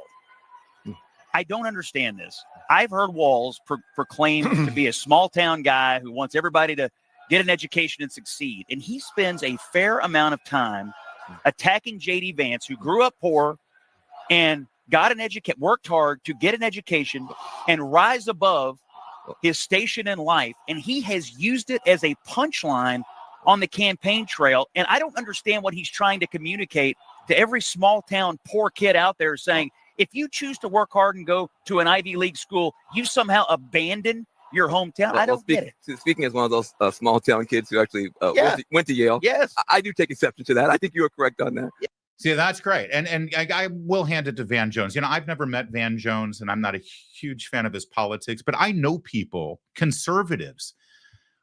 I don't understand this. I've heard Walz proclaim to be a small town guy who wants everybody to get an education and succeed. And he spends a fair amount of time attacking J.D. Vance, who grew up poor and got an education, worked hard to get an education and rise above his station in life. And he has used it as a punchline on the campaign trail. And I don't understand what he's trying to communicate to every small town poor kid out there, saying, if you choose to work hard and go to an Ivy League school, you somehow abandon your hometown. I don't get it. Speaking as one of those small town kids who actually went to Yale, yes, I do take exception to that. I think you are correct on that. Yeah. See, that's great. And I will hand it to Van Jones. I've never met Van Jones, and I'm not a huge fan of his politics, but I know people, conservatives,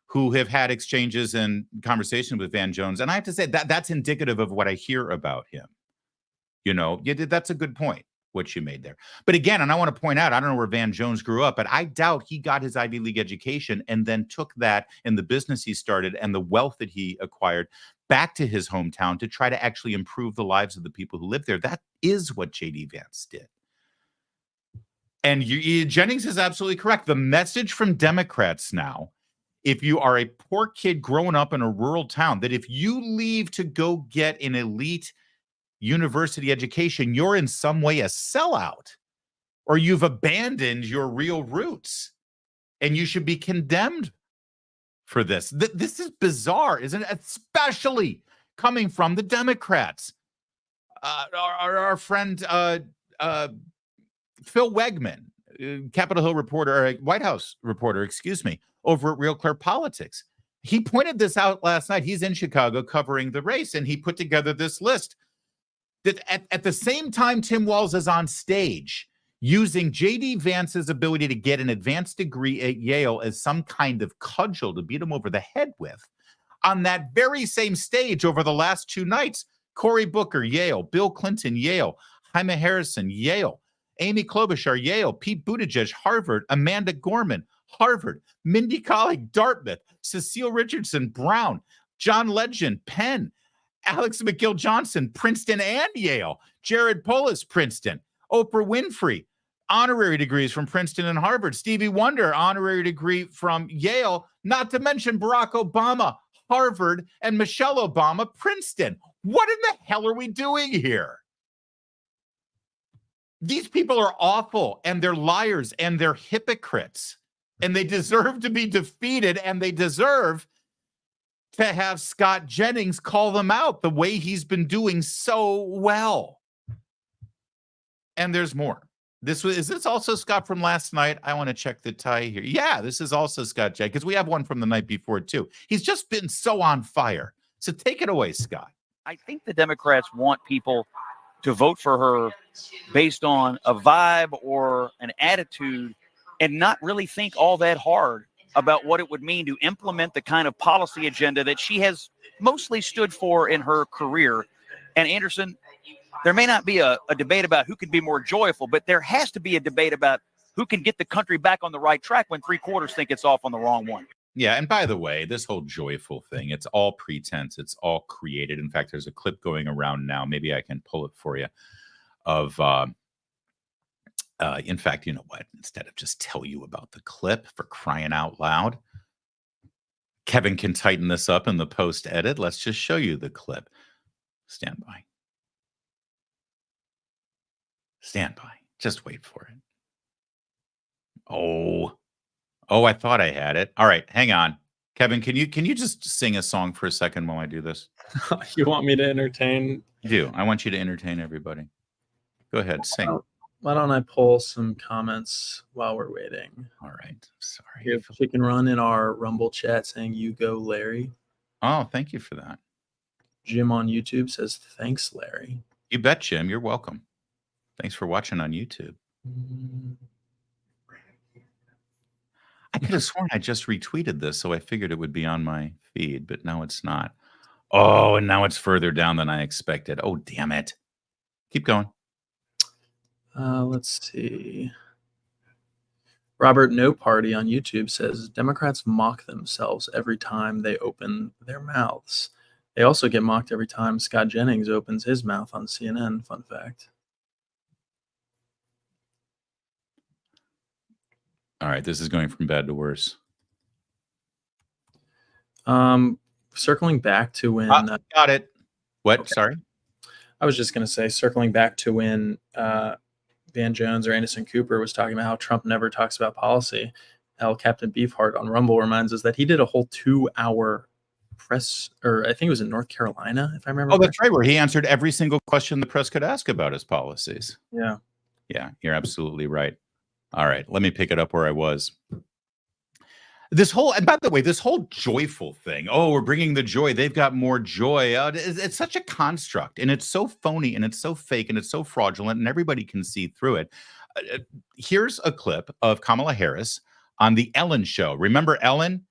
who have had exchanges and conversations with Van Jones. And I have to say that's indicative of what I hear about him. That's a good point, what you made there. But again, and I want to point out, I don't know where Van Jones grew up, but I doubt he got his Ivy League education and then took that in the business he started and the wealth that he acquired back to his hometown to try to actually improve the lives of the people who live there. That is what J.D. Vance did. And Jennings is absolutely correct. The message from Democrats now, if you are a poor kid growing up in a rural town, that if you leave to go get an elite university education, you're in some way a sellout, or you've abandoned your real roots, and you should be condemned for this. This is bizarre, isn't it? Especially coming from the Democrats. Our friend Phil Wegman, Capitol Hill reporter, or White House reporter, over at Real Clear Politics, he pointed this out last night. He's in Chicago covering the race, and he put together this list that at the same time Tim Walz is on stage using J.D. Vance's ability to get an advanced degree at Yale as some kind of cudgel to beat him over the head with. On that very same stage over the last 2 nights, Cory Booker, Yale, Bill Clinton, Yale, Jaime Harrison, Yale, Amy Klobuchar, Yale, Pete Buttigieg, Harvard, Amanda Gorman, Harvard, Mindy Kaling, Dartmouth, Cecile Richardson, Brown, John Legend, Penn, Alex McGill Johnson, Princeton and Yale, Jared Polis, Princeton, Oprah Winfrey, honorary degrees from Princeton and Harvard, Stevie Wonder, honorary degree from Yale, not to mention Barack Obama, Harvard, and Michelle Obama, Princeton. What in the hell are we doing here? These people are awful, and they're liars, and they're hypocrites, and they deserve to be defeated, and they deserve to have Scott Jennings call them out the way he's been doing so well. And there's more. Is this also Scott from last night? I want to check the tie here. Yeah, this is also Scott Jennings, because we have one from the night before too. He's just been so on fire. So take it away, Scott. I think the Democrats want people to vote for her based on a vibe or an attitude and not really think all that hard about what it would mean to implement the kind of policy agenda that she has mostly stood for in her career. And Anderson, there may not be a debate about who can be more joyful, but there has to be a debate about who can get the country back on the right track when 3/4 think it's off on the wrong one. Yeah, and by the way, this whole joyful thing, it's all pretense. It's all created. In fact, there's a clip going around now. Maybe I can pull it for you of in fact, you know what? Instead of just tell you about the clip, for crying out loud, Kevin can tighten this up in the post edit. Let's just show you the clip. Stand by. Stand by. Just wait for it. Oh, I thought I had it. All right, hang on. Kevin, can you just sing a song for a second while I do this? You want me to entertain? I do. I want you to entertain everybody. Go ahead, sing. Why don't I pull some comments while we're waiting? All right. Sorry. If you can run in our Rumble chat saying "You go, Larry." Oh, thank you for that. Jim on YouTube says, "Thanks, Larry." You bet, Jim. You're welcome. Thanks for watching on YouTube. I could have sworn I just retweeted this, so I figured it would be on my feed, but no, it's not. Oh, and now it's further down than I expected. Oh, damn it. Keep going. Let's see. Robert No Party on YouTube says Democrats mock themselves every time they open their mouths. They also get mocked every time Scott Jennings opens his mouth on CNN. Fun fact. All right, this is going from bad to worse. Circling back to when got it. What? Okay. Sorry. I was just going to say, circling back to when Van Jones or Anderson Cooper was talking about how Trump never talks about policy. How Captain Beefheart on Rumble reminds us that he did a whole 2-hour press, or I think it was in North Carolina, if I remember. Oh, that's right, where he answered every single question the press could ask about his policies. Yeah. Yeah, you're absolutely right. All right, let me pick it up where I was. This whole, and by the way, this whole joyful thing. Oh, we're bringing the joy. They've got more joy. It's such a construct, and it's so phony, and it's so fake, and it's so fraudulent, and everybody can see through it. Here's a clip of Kamala Harris on the Ellen show. Remember Ellen?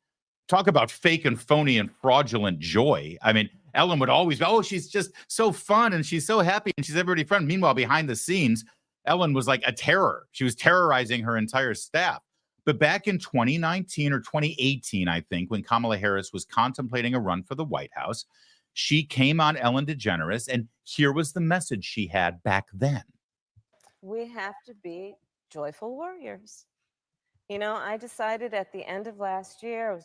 Talk about fake and phony and fraudulent joy. I mean, Ellen would always, oh, she's just so fun, and she's so happy, and she's everybody's friend. Meanwhile, behind the scenes, Ellen was like a terror. She was terrorizing her entire staff. But back in 2019 or 2018, I think, when Kamala Harris was contemplating a run for the White House, she came on Ellen DeGeneres, and here was the message she had back then. We have to be joyful warriors. You know, I decided at the end of last year,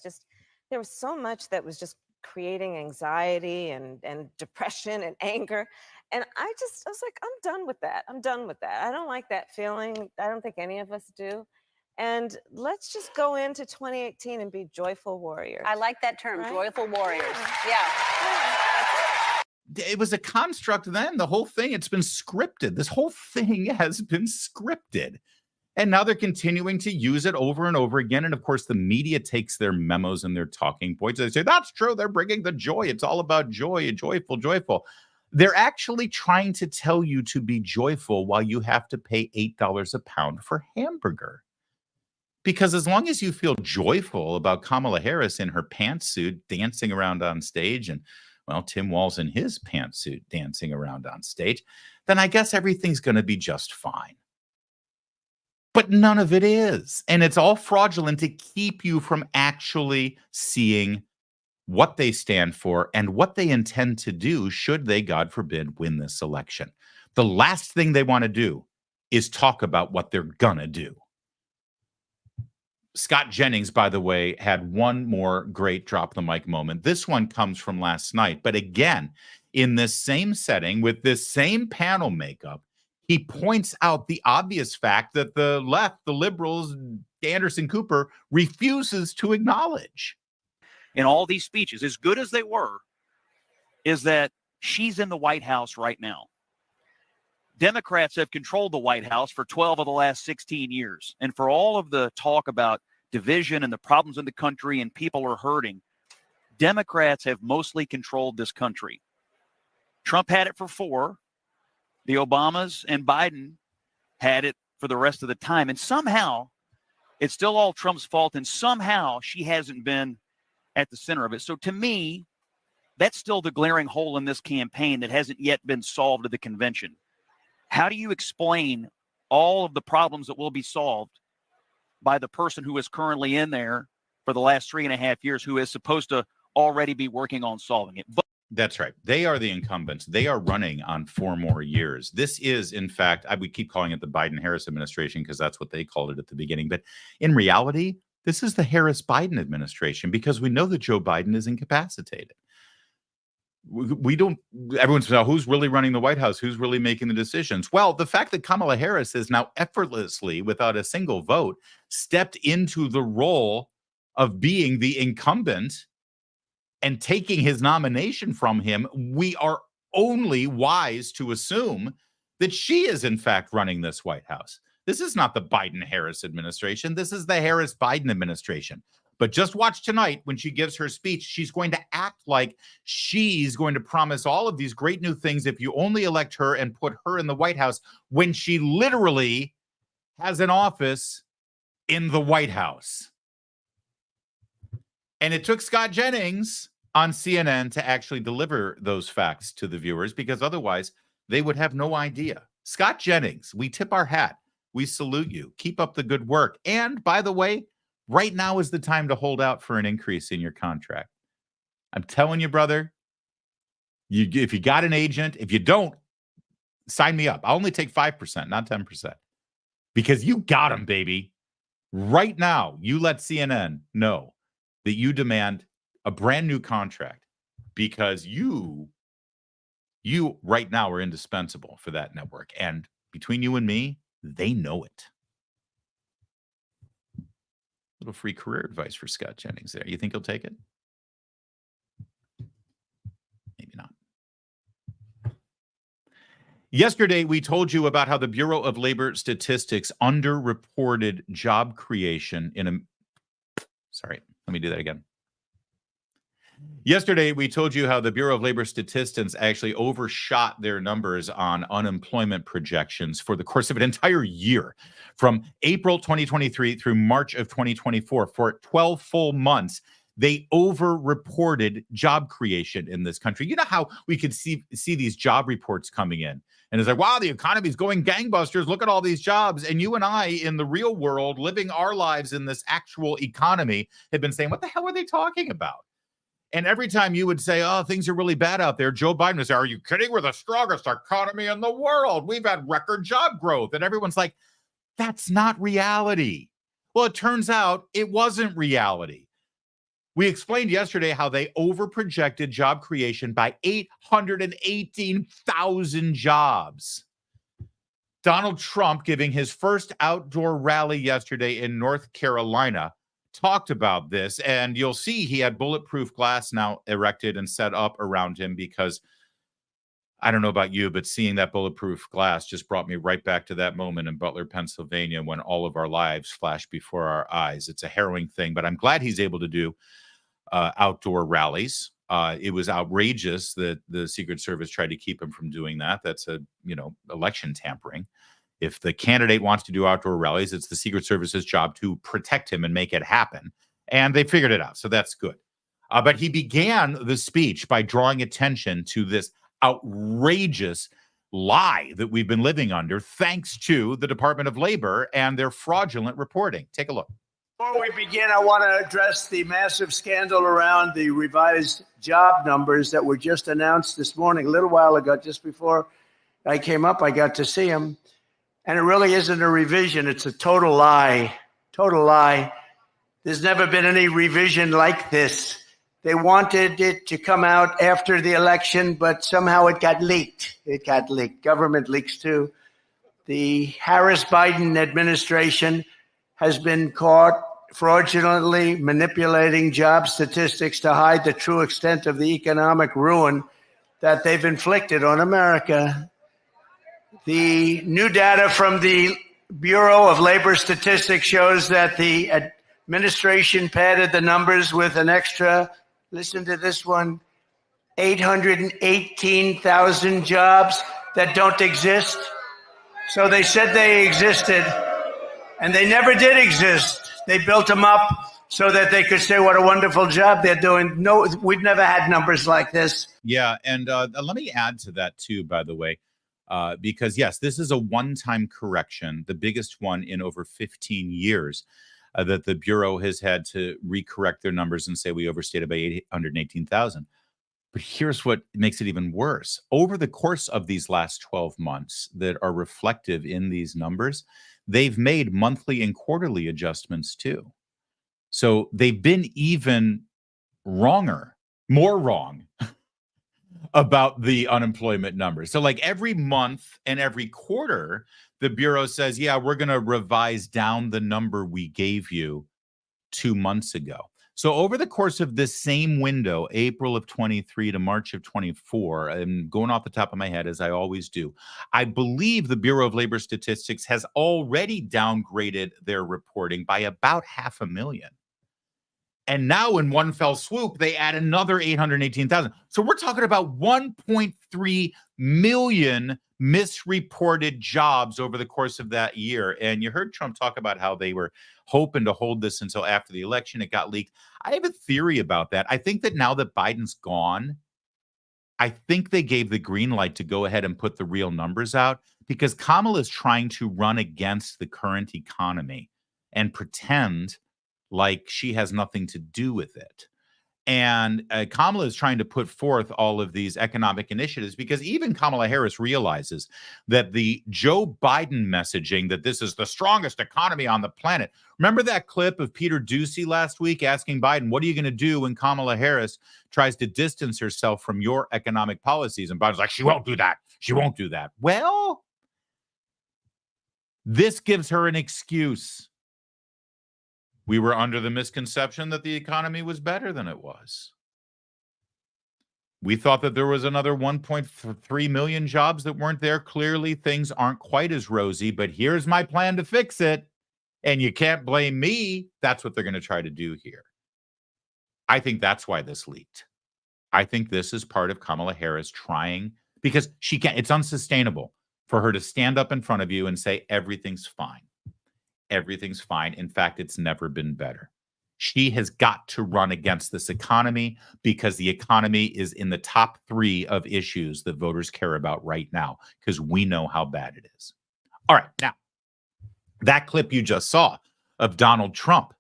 there was so much that was just creating anxiety and depression and anger. And I was like, I'm done with that. I'm done with that. I don't like that feeling. I don't think any of us do. And let's just go into 2018 and be joyful warriors. I like that term, right? Joyful warriors. Yeah. It was a construct then. The whole thing, it's been scripted. This whole thing has been scripted. And now they're continuing to use it over and over again. And of course, the media takes their memos and their talking points. They say, that's true. They're bringing the joy. It's all about joy, joyful, joyful. They're actually trying to tell you to be joyful while you have to pay $8 a pound for hamburger. Because as long as you feel joyful about Kamala Harris in her pantsuit dancing around on stage, and, well, Tim Walz in his pantsuit dancing around on stage, then I guess everything's going to be just fine. But none of it is. And it's all fraudulent to keep you from actually seeing what they stand for and what they intend to do should they, God forbid, win this election. The last thing they want to do is talk about what they're going to do. Scott Jennings, by the way, had one more great drop the mic moment. This one comes from last night. But again, in this same setting with this same panel makeup, he points out the obvious fact that the left, the liberals, Anderson Cooper, refuses to acknowledge. In all these speeches, as good as they were, is that she's in the White House right now. Democrats have controlled the White House for 12 of the last 16 years. And for all of the talk about division and the problems in the country and people are hurting, Democrats have mostly controlled this country. Trump had it for 4. The Obamas and Biden had it for the rest of the time. And somehow it's still all Trump's fault. And somehow she hasn't been at the center of it. So to me, that's still the glaring hole in this campaign that hasn't yet been solved at the convention. How do you explain all of the problems that will be solved by the person who is currently in there for the last 3.5 years, who is supposed to already be working on solving it? But that's right. They are the incumbents. They are running on 4 more years. This is, in fact, we keep calling it the Biden-Harris administration because that's what they called it at the beginning. But in reality, this is the Harris-Biden administration because we know that Joe Biden is incapacitated. We don't, everyone's saying, who's really running the White House? Who's really making the decisions? Well, the fact that Kamala Harris is now effortlessly, without a single vote, stepped into the role of being the incumbent and taking his nomination from him, we are only wise to assume that she is, in fact, running this White House. This is not the Biden-Harris administration. This is the Harris-Biden administration. But just watch tonight when she gives her speech, she's going to act like she's going to promise all of these great new things if you only elect her and put her in the White House, when she literally has an office in the White House. And it took Scott Jennings on CNN to actually deliver those facts to the viewers, because otherwise they would have no idea. Scott Jennings, we tip our hat. We salute you. Keep up the good work. And by the way, right now is the time to hold out for an increase in your contract. I'm telling you, brother, if you got an agent, if you don't, sign me up. I'll only take 5%, not 10%. Because you got them, baby. Right now, you let CNN know that you demand a brand new contract because you right now are indispensable for that network. And between you and me, they know it. Little free career advice for Scott Jennings there. You think he'll take it? Maybe not. Yesterday, we told you about how the Bureau of Labor Statistics underreported job creation in a... Sorry, let me do that again. Yesterday, we told you how the Bureau of Labor Statistics actually overshot their numbers on unemployment projections for the course of an entire year, from April 2023 through March of 2024. For 12 full months, they overreported job creation in this country. You know how we could see these job reports coming in, and it's like, wow, the economy's going gangbusters. Look at all these jobs. And you and I, in the real world, living our lives in this actual economy, have been saying, what the hell are they talking about? And every time you would say, oh, things are really bad out there, Joe Biden would say, are you kidding? We're the strongest economy in the world. We've had record job growth. And everyone's like, that's not reality. Well, it turns out it wasn't reality. We explained yesterday how they overprojected job creation by 818,000 jobs. Donald Trump, giving his first outdoor rally yesterday in North Carolina, talked about this, and you'll see he had bulletproof glass now erected and set up around him because I don't know about you, but seeing that bulletproof glass just brought me right back to that moment in Butler, Pennsylvania, when all of our lives flashed before our eyes. It's a harrowing thing, but I'm glad he's able to do outdoor rallies. It was outrageous that the Secret Service tried to keep him from doing that. That's election tampering. If the candidate wants to do outdoor rallies, it's the Secret Service's job to protect him and make it happen. And they figured it out. So that's good. But he began the speech by drawing attention to this outrageous lie that we've been living under, thanks to the Department of Labor and their fraudulent reporting. Take a look. Before we begin, I want to address the massive scandal around the revised job numbers that were just announced this morning, a little while ago, just before I came up. I got to see them. And it really isn't a revision. It's a total lie. Total lie. There's never been any revision like this. They wanted it to come out after the election, but somehow it got leaked. It got leaked. Government leaks too. The Harris-Biden administration has been caught fraudulently manipulating job statistics to hide the true extent of the economic ruin that they've inflicted on America. The new data from the Bureau of Labor Statistics shows that the administration padded the numbers with an extra, listen to this one, 818,000 jobs that don't exist. So they said they existed, and they never did exist. They built them up so that they could say what a wonderful job they're doing. No, we've never had numbers like this. Yeah, and let me add to that too, by the way. Because, yes, this is a one-time correction, the biggest one in over 15 years that the Bureau has had to recorrect their numbers and say we overstated by 818,000. But here's what makes it even worse. Over the course of these last 12 months that are reflective in these numbers, they've made monthly and quarterly adjustments too. So they've been even more wrong about the unemployment numbers. So like every month and every quarter, the Bureau says, yeah, we're going to revise down the number we gave you 2 months ago. So over the course of this same window, April of 23 to March of 24, and going off the top of my head, as I always do, I believe the Bureau of Labor Statistics has already downgraded their reporting by about 500,000. And now in one fell swoop, they add another 818,000. So we're talking about 1.3 million misreported jobs over the course of that year. And you heard Trump talk about how they were hoping to hold this until after the election. It got leaked. I have a theory about that. I think that now that Biden's gone, I think they gave the green light to go ahead and put the real numbers out because Kamala is trying to run against the current economy and pretend like she has nothing to do with it. And Kamala is trying to put forth all of these economic initiatives because even Kamala Harris realizes that the Joe Biden messaging that this is the strongest economy on the planet. Remember that clip of Peter Doocy last week asking Biden, what are you going to do when Kamala Harris tries to distance herself from your economic policies? And Biden's like, she won't do that. She won't do that. Well, this gives her an excuse. We were under the misconception that the economy was better than it was. We thought that there was another 1.3 million jobs that weren't there. Clearly, things aren't quite as rosy, but here's my plan to fix it. And you can't blame me. That's what they're going to try to do here. I think that's why this leaked. I think this is part of Kamala Harris trying, because she can't, it's unsustainable for her to stand up in front of you and say, everything's fine. Everything's fine. In fact, it's never been better. She has got to run against this economy because the economy is in the top 3 of issues that voters care about right now because we know how bad it is. All right. Now, that clip you just saw of Donald Trump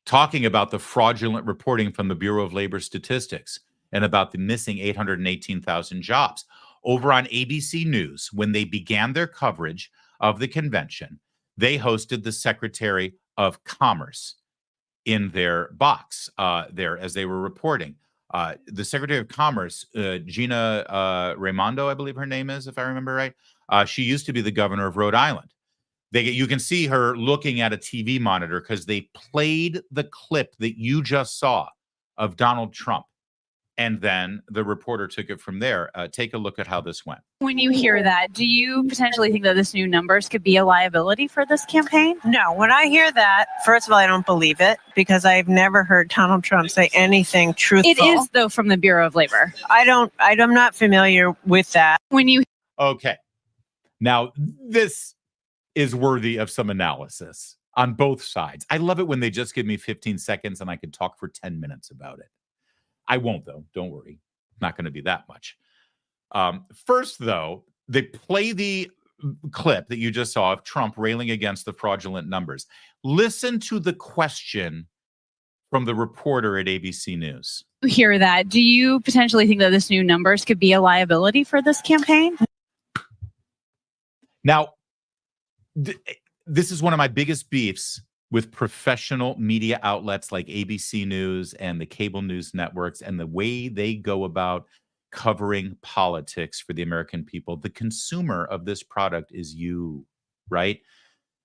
talking about the fraudulent reporting from the Bureau of Labor Statistics and about the missing 818,000 jobs. Over on ABC News, when they began their coverage of the convention, they hosted the Secretary of Commerce in their box there as they were reporting. The Secretary of Commerce, Gina Raimondo, I believe her name is, if I remember right. She used to be the governor of Rhode Island. You can see her looking at a TV monitor because they played the clip that you just saw of Donald Trump. And then the reporter took it from there. Take a look at how this went. When you hear that, do you potentially think that this new numbers could be a liability for this campaign? No, when I hear that, first of all, I don't believe it because I've never heard Donald Trump say anything truthful. It is, though, from the Bureau of Labor. I'm not familiar with that. When you Okay. Now, this is worthy of some analysis on both sides. I love it when they just give me 15 seconds and I can talk for 10 minutes about it. I won't, though. Don't worry. Not going to be that much. First, though, they play the clip that you just saw of Trump railing against the fraudulent numbers. Listen to the question from the reporter at ABC News. You hear that, do you potentially think that this new numbers could be a liability for this campaign? Now, this is one of my biggest beefs with professional media outlets like ABC News and the cable news networks and the way they go about covering politics for the American people. The consumer of this product is you, right?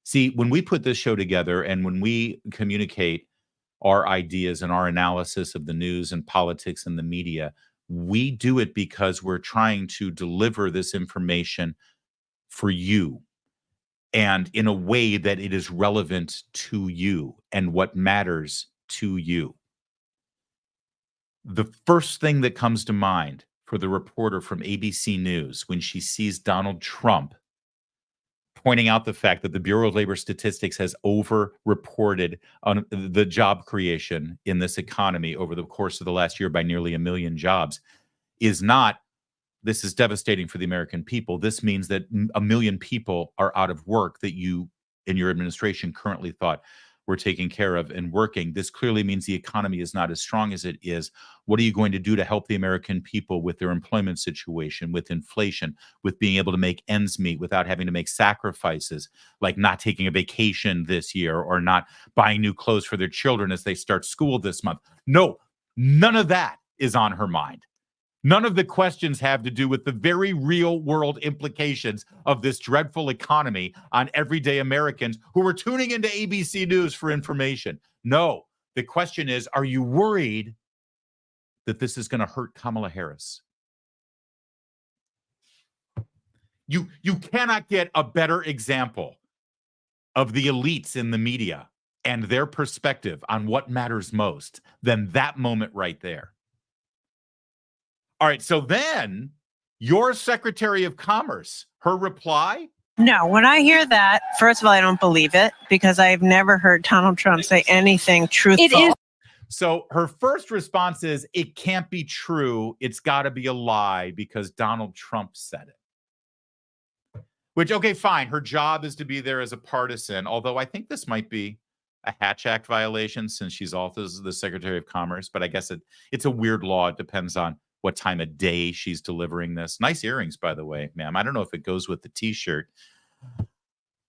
See, when we put this show together and when we communicate our ideas and our analysis of the news and politics and the media, we do it because we're trying to deliver this information for you, and in a way that it is relevant to you and what matters to you. The first thing that comes to mind for the reporter from ABC News when she sees Donald Trump pointing out the fact that the Bureau of Labor Statistics has over-reported on the job creation in this economy over the course of the last year by nearly 1 million jobs is not, this is devastating for the American people. This means that 1 million people are out of work that you in your administration currently thought were taken care of and working. This clearly means the economy is not as strong as it is. What are you going to do to help the American people with their employment situation, with inflation, with being able to make ends meet without having to make sacrifices like not taking a vacation this year or not buying new clothes for their children as they start school this month? No, none of that is on her mind. None of the questions have to do with the very real world implications of this dreadful economy on everyday Americans who are tuning into ABC News for information. No, the question is, are you worried that this is going to hurt Kamala Harris? You cannot get a better example of the elites in the media and their perspective on what matters most than that moment right there. All right, so then your Secretary of Commerce, her reply? No, when I hear that, first of all, I don't believe it because I've never heard Donald Trump say anything truthful. It is. So her first response is, it can't be true. It's got to be a lie because Donald Trump said it. Which, okay, fine. Her job is to be there as a partisan, although I think this might be a Hatch Act violation since she's also the Secretary of Commerce. But I guess it's a weird law. It depends on what time of day she's delivering this. Nice earrings, by the way, ma'am. I don't know if it goes with the T-shirt.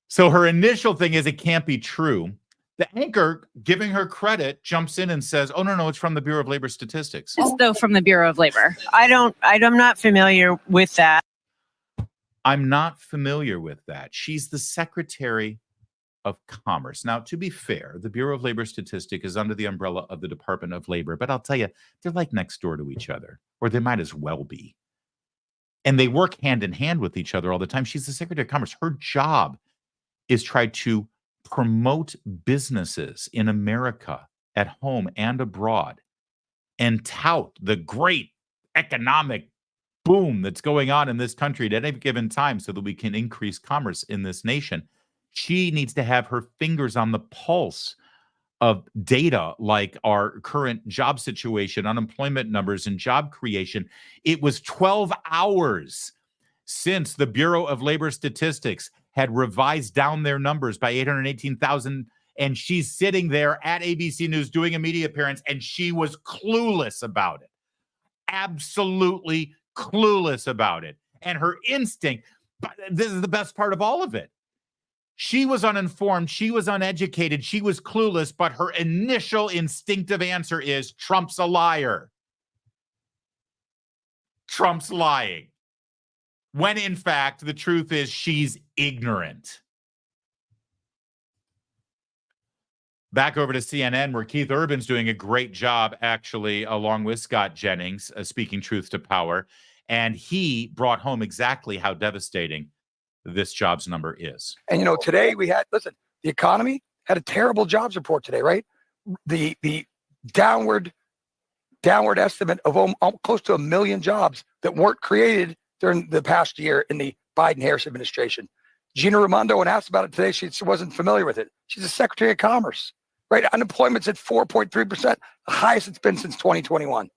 So her initial thing is, it can't be true. The anchor, giving her credit, jumps in and says, oh, no, it's from the Bureau of Labor Statistics. It's though from the Bureau of Labor. I'm not familiar with that. I'm not familiar with that. She's the Secretary of Commerce. Now, to be fair, the Bureau of Labor Statistics is under the umbrella of the Department of Labor, but I'll tell you, they're like next door to each other, or they might as well be. And they work hand in hand with each other all the time. She's the Secretary of Commerce. Her job is try to promote businesses in America at home and abroad and tout the great economic boom that's going on in this country at any given time so that we can increase commerce in this nation. She needs to have her fingers on the pulse of data like our current job situation, unemployment numbers, and job creation. It was 12 hours since the Bureau of Labor Statistics had revised down their numbers by 818,000, and she's sitting there at ABC News doing a media appearance, and she was clueless about it. Absolutely clueless about it. And her instinct, but this is the best part of all of it. She was uninformed, she was uneducated, she was clueless, but her initial instinctive answer is, Trump's a liar. Trump's lying. When in fact, the truth is she's ignorant. Back over to CNN, where Keith Urban's doing a great job, actually, along with Scott Jennings, speaking truth to power. And he brought home exactly how devastating this jobs number is. And, today we had, the economy had a terrible jobs report today, right? The downward estimate of close to 1 million jobs that weren't created during the past year in the Biden-Harris administration. Gina Raimondo, when asked about it today, she wasn't familiar with it. She's the Secretary of Commerce, right? Unemployment's at 4.3%, the highest it's been since 2021.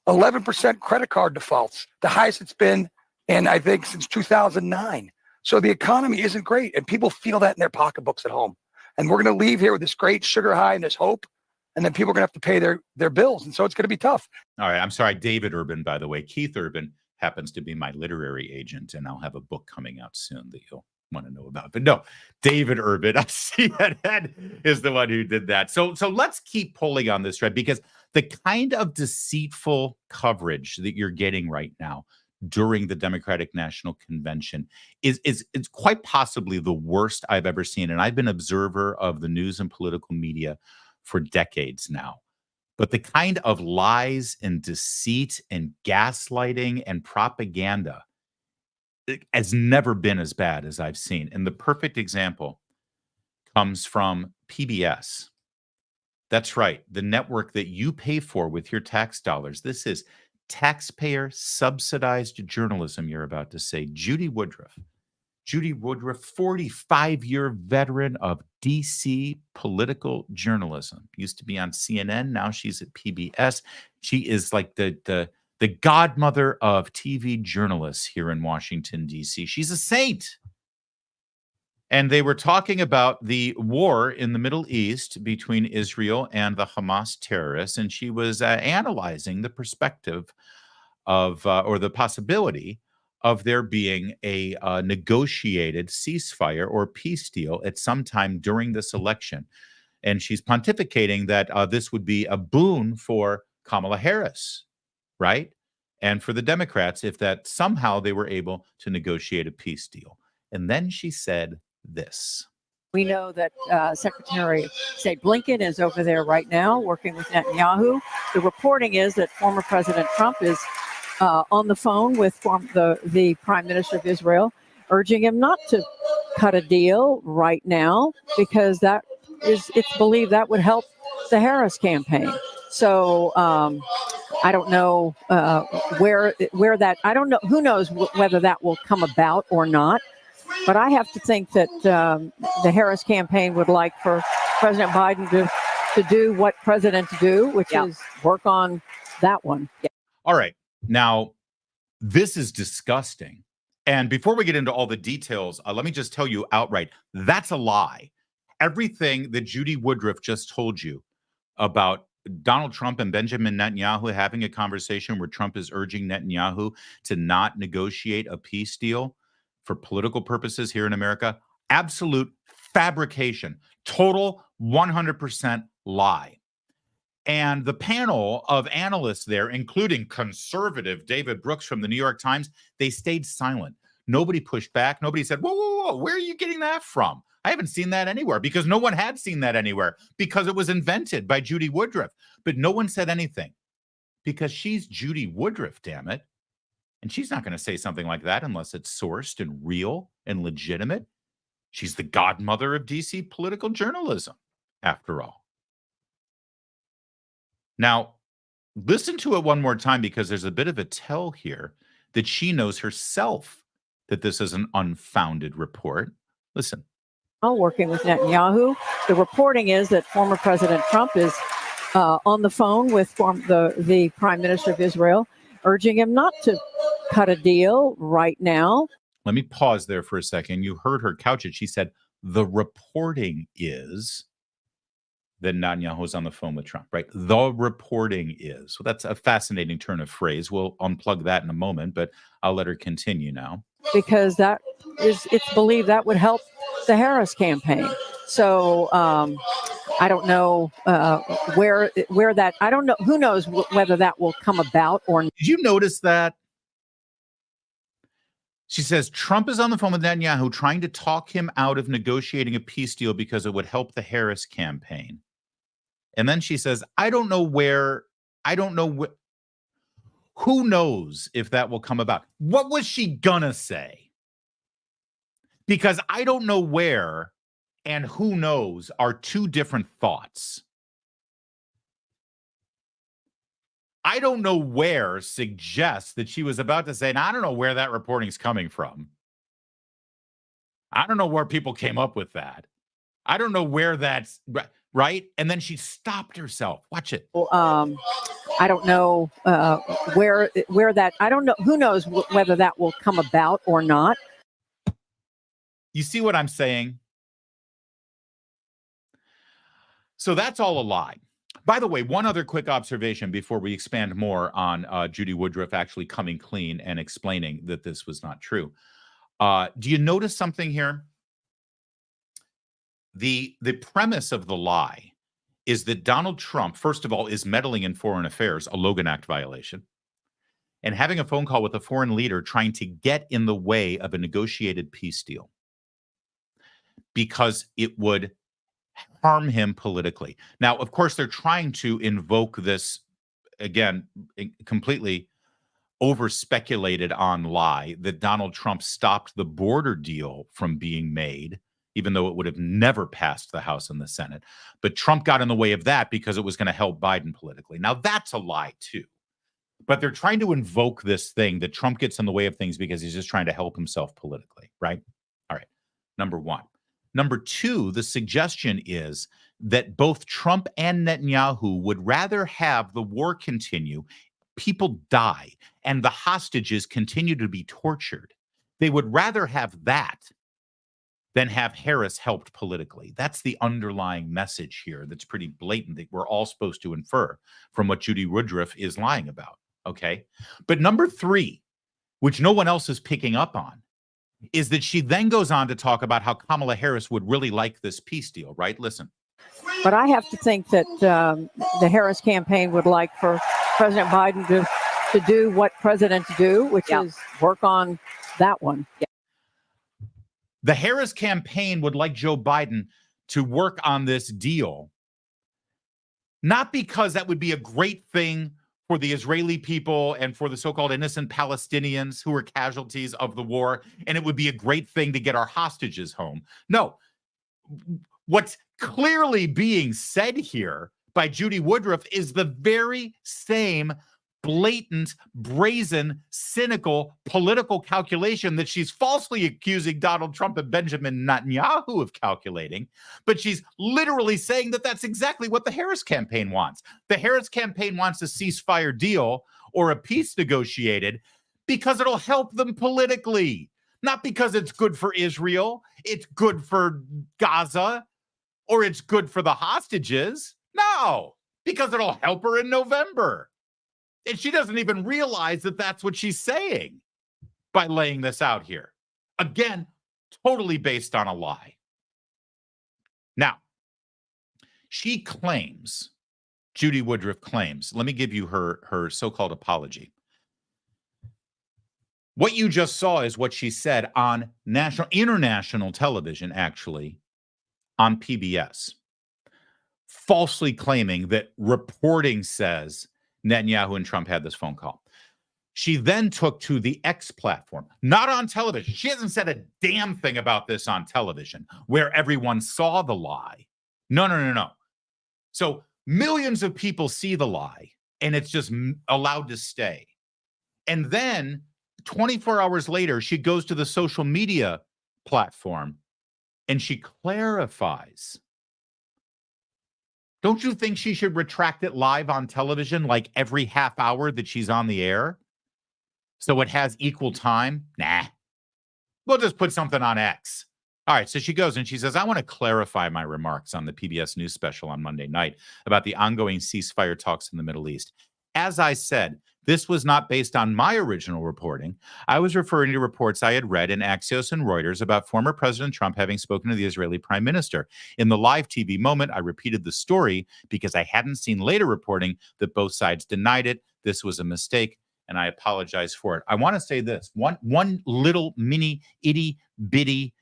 11% credit card defaults, the highest it's been in, I think, since 2009. So the economy isn't great, and people feel that in their pocketbooks at home. And we're going to leave here with this great sugar high and this hope, and then people are going to have to pay their bills, and so it's going to be tough. All right, I'm sorry, David Urban, by the way. Keith Urban happens to be my literary agent, and I'll have a book coming out soon that you'll want to know about. But no, David Urban on CNN is the one who did that. So let's keep pulling on this thread, because the kind of deceitful coverage that you're getting right now during the Democratic National Convention is quite possibly the worst I've ever seen. And I've been an observer of the news and political media for decades now. But the kind of lies and deceit and gaslighting and propaganda has never been as bad as I've seen. And the perfect example comes from PBS. That's right, the network that you pay for with your tax dollars. This is taxpayer subsidized journalism you're about to say. Judy Woodruff, 45-year veteran of DC political journalism. Used to be on CNN, now she's at PBS. She is like the godmother of TV journalists here in Washington, D.C. She's a saint. And they were talking about the war in the Middle East between Israel and the Hamas terrorists, and she was analyzing the perspective of, or the possibility of there being a negotiated ceasefire or peace deal at some time during this election. And she's pontificating that this would be a boon for Kamala Harris, right? And for the Democrats, if that somehow they were able to negotiate a peace deal. And then she said this. We know that Secretary of State Blinken is over there right now working with Netanyahu. The reporting is that former President Trump is on the phone with the Prime Minister of Israel, urging him not to cut a deal right now because it's believed that would help the Harris campaign. So I don't know where that, I don't know, who knows whether that will come about or not. But I have to think that the Harris campaign would like for President Biden to to do what presidents do, which is work on that one. All right. Now, this is disgusting. And before we get into all the details, let me just tell you outright, that's a lie. Everything that Judy Woodruff just told you about Donald Trump and Benjamin Netanyahu having a conversation where Trump is urging Netanyahu to not negotiate a peace deal for political purposes here in America, absolute fabrication, total 100% lie. And the panel of analysts there, including conservative David Brooks from the New York Times, they stayed silent. Nobody pushed back. Nobody said, whoa, whoa, whoa, where are you getting that from? I haven't seen that anywhere, because no one had seen that anywhere, because it was invented by Judy Woodruff. But no one said anything because she's Judy Woodruff, damn it. And she's not going to say something like that unless it's sourced and real and legitimate. She's the godmother of DC political journalism, after all. Now, listen to it one more time, because there's a bit of a tell here that she knows herself that this is an unfounded report. Listen. Working with Netanyahu. The reporting is that former President Trump is on the phone with the Prime Minister of Israel, urging him not to cut a deal right now. Let me pause there for a second. You heard her couch it. She said, the reporting is that Netanyahu's on the phone with Trump, right? The reporting is. So that's a fascinating turn of phrase. We'll unplug that in a moment, but I'll let her continue now. Because it's believed that would help the Harris campaign. So I don't know where that, I don't know, who knows whether that will come about or not. Did you notice that? She says Trump is on the phone with Netanyahu trying to talk him out of negotiating a peace deal because it would help the Harris campaign. And then she says, who knows if that will come about? What was she gonna say? Because I don't know where and who knows are two different thoughts. I don't know where suggests that she was about to say, and I don't know where that reporting is coming from. I don't know where people came up with that. I don't know where that's right. And then she stopped herself. Watch it. I don't know where that, I don't know, who knows whether that will come about or not. You see what I'm saying? So that's all a lie. By the way, one other quick observation before we expand more on Judy Woodruff actually coming clean and explaining that this was not true. Do you notice something here? The premise of the lie is that Donald Trump, first of all, is meddling in foreign affairs, a Logan Act violation, and having a phone call with a foreign leader trying to get in the way of a negotiated peace deal because it would harm him politically. Now, of course, they're trying to invoke this, again, completely over-speculated on lie that Donald Trump stopped the border deal from being made, even though it would have never passed the House and the Senate. But Trump got in the way of that because it was going to help Biden politically. Now, that's a lie, too. But they're trying to invoke this thing that Trump gets in the way of things because he's just trying to help himself politically, right? All right, number one. Number two, the suggestion is that both Trump and Netanyahu would rather have the war continue, people die, and the hostages continue to be tortured. They would rather have that than have Harris helped politically. That's the underlying message here that's pretty blatant that we're all supposed to infer from what Judy Woodruff is lying about, okay? But number three, which no one else is picking up on, is that she then goes on to talk about how Kamala Harris would really like this peace deal, right? Listen. But I have to think that the Harris campaign would like for President Biden to do what presidents do, which is work on that one. The Harris campaign would like Joe Biden to work on this deal, not because that would be a great thing for the Israeli people and for the so-called innocent Palestinians who were casualties of the war, and it would be a great thing to get our hostages home. No. What's clearly being said here by Judy Woodruff is the very same blatant, brazen, cynical political calculation that she's falsely accusing Donald Trump and Benjamin Netanyahu of calculating, but she's literally saying that that's exactly what the Harris campaign wants. The Harris campaign wants a ceasefire deal or a peace negotiated because it'll help them politically, not because it's good for Israel, it's good for Gaza, or it's good for the hostages. No, because it'll help her in November. And she doesn't even realize that that's what she's saying by laying this out here. Again, totally based on a lie. Now, she claims, Judy Woodruff claims, let me give you her so-called apology. What you just saw is what she said on international television, actually, on PBS, falsely claiming that reporting says Netanyahu and Trump had this phone call. She then took to the X platform, not on television. She hasn't said a damn thing about this on television where everyone saw the lie. No. So millions of people see the lie and it's just allowed to stay. And then 24 hours later, she goes to the social media platform and she clarifies. Don't you think she should retract it live on television like every half hour that she's on the air? So it has equal time? Nah. We'll just put something on X. All right, so she goes and she says, I want to clarify my remarks on the PBS News special on Monday night about the ongoing ceasefire talks in the Middle East. As I said, this was not based on my original reporting. I was referring to reports I had read in Axios and Reuters about former President Trump having spoken to the Israeli prime minister. In the live TV moment, I repeated the story because I hadn't seen later reporting that both sides denied it. This was a mistake, and I apologize for it. I want to say this, one little mini itty-bitty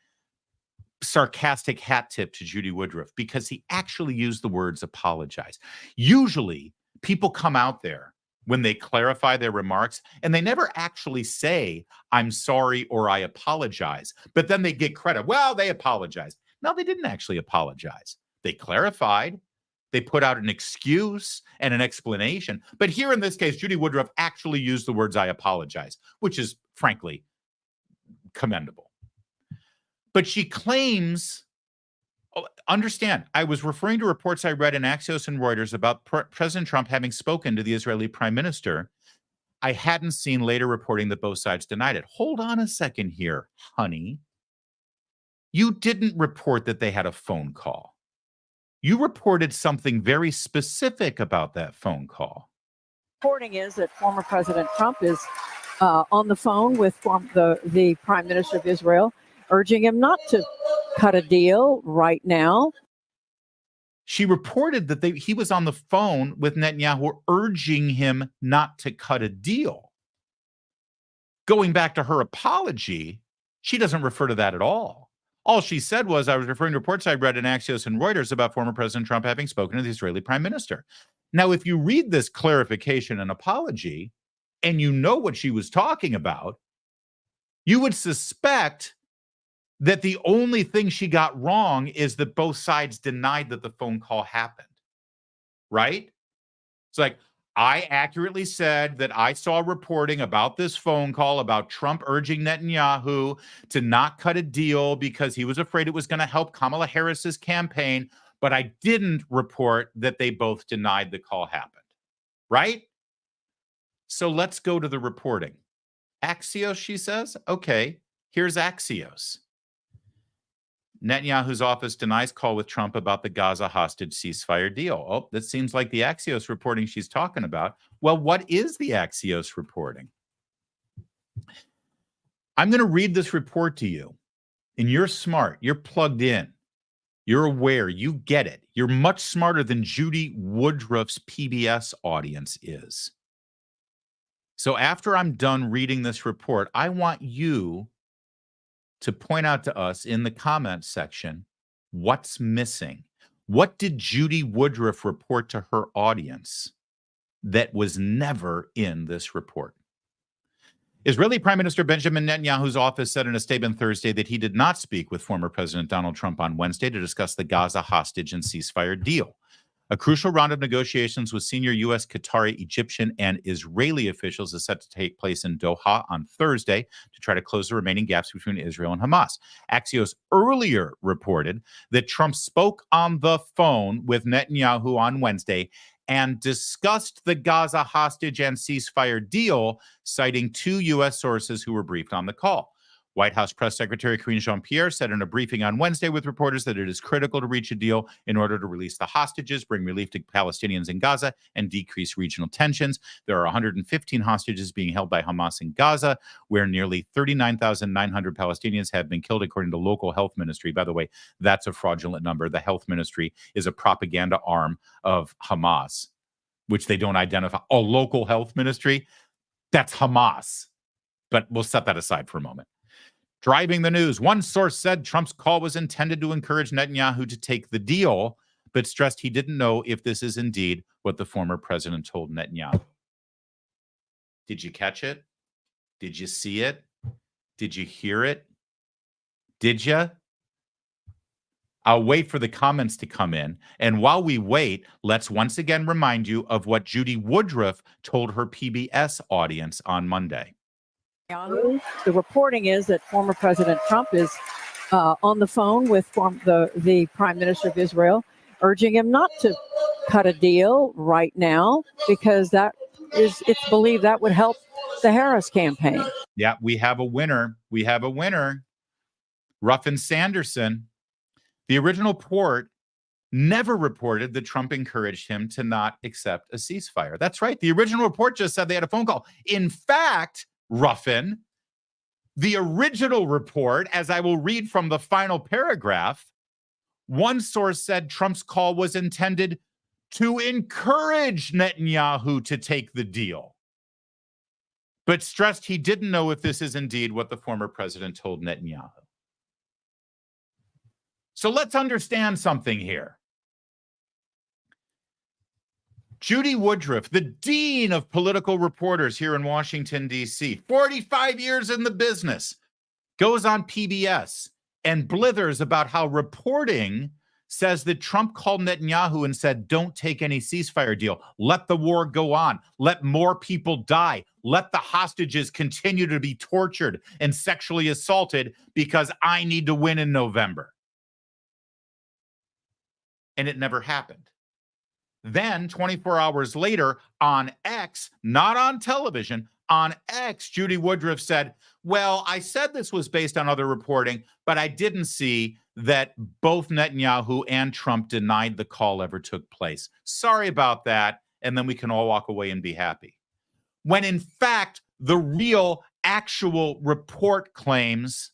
sarcastic hat tip to Judy Woodruff, because he actually used the words apologize. Usually, people come out there when they clarify their remarks, and they never actually say, I'm sorry or I apologize, but then they get credit. Well, they apologized. No, they didn't actually apologize. They clarified. They put out an excuse and an explanation. But here in this case, Judy Woodruff actually used the words I apologize, which is frankly commendable. But she claims, understand, I was referring to reports I read in Axios and Reuters about President Trump having spoken to the Israeli prime minister. I hadn't seen later reporting that both sides denied it. Hold on a second here, honey. You didn't report that they had a phone call. You reported something very specific about that phone call. Reporting is that former President Trump is on the phone with the prime minister of Israel, urging him not to cut a deal right now. She reported that he was on the phone with Netanyahu urging him not to cut a deal. Going back to her apology, she doesn't refer to that at all. All she said was, I was referring to reports I read in Axios and Reuters about former President Trump having spoken to the Israeli prime minister. Now, if you read this clarification and apology, and you know what she was talking about, you would suspect that the only thing she got wrong is that both sides denied that the phone call happened, right? It's like, I accurately said that I saw reporting about this phone call about Trump urging Netanyahu to not cut a deal because he was afraid it was going to help Kamala Harris's campaign, but I didn't report that they both denied the call happened, right? So let's go to the reporting. Axios, she says. Okay, here's Axios. Netanyahu's office denies call with Trump about the Gaza hostage ceasefire deal. Oh, that seems like the Axios reporting she's talking about. Well, what is the Axios reporting? I'm going to read this report to you, and you're smart. You're plugged in. You're aware. You get it. You're much smarter than Judy Woodruff's PBS audience is. So after I'm done reading this report, I want you to point out to us in the comments section what's missing. What did Judy Woodruff report to her audience that was never in this report? Israeli Prime Minister Benjamin Netanyahu's office said in a statement Thursday that he did not speak with former President Donald Trump on Wednesday to discuss the Gaza hostage and ceasefire deal. A crucial round of negotiations with senior U.S., Qatari, Egyptian, and Israeli officials is set to take place in Doha on Thursday to try to close the remaining gaps between Israel and Hamas. Axios earlier reported that Trump spoke on the phone with Netanyahu on Wednesday and discussed the Gaza hostage and ceasefire deal, citing 2 U.S. sources who were briefed on the call. White House Press Secretary Karine Jean-Pierre said in a briefing on Wednesday with reporters that it is critical to reach a deal in order to release the hostages, bring relief to Palestinians in Gaza, and decrease regional tensions. There are 115 hostages being held by Hamas in Gaza, where nearly 39,900 Palestinians have been killed, according to local health ministry. By the way, that's a fraudulent number. The health ministry is a propaganda arm of Hamas, which they don't identify. A local health ministry, that's Hamas. But we'll set that aside for a moment. Driving the news, one source said Trump's call was intended to encourage Netanyahu to take the deal, but stressed he didn't know if this is indeed what the former president told Netanyahu. Did you catch it? Did you see it? Did you hear it? Did you? I'll wait for the comments to come in. And while we wait, let's once again remind you of what Judy Woodruff told her PBS audience on Monday. The reporting is that former President Trump is on the phone with the Prime Minister of Israel, urging him not to cut a deal right now because it's believed that would help the Harris campaign. Yeah, we have a winner. We have a winner. Ruffin Sanderson. The original report never reported that Trump encouraged him to not accept a ceasefire. That's right. The original report just said they had a phone call. In fact, Ruffin, the original report, as I will read from the final paragraph, one source said Trump's call was intended to encourage Netanyahu to take the deal, but stressed he didn't know if this is indeed what the former president told Netanyahu. So let's understand something here. Judy Woodruff, the dean of political reporters here in Washington, D.C., 45 years in the business, goes on PBS and blithers about how reporting says that Trump called Netanyahu and said, don't take any ceasefire deal. Let the war go on. Let more people die. Let the hostages continue to be tortured and sexually assaulted because I need to win in November. And it never happened. Then 24 hours later on X, not on television, on X, Judy Woodruff said, well, I said this was based on other reporting, but I didn't see that both Netanyahu and Trump denied the call ever took place. Sorry about that. And then we can all walk away and be happy. When in fact, the real actual report claims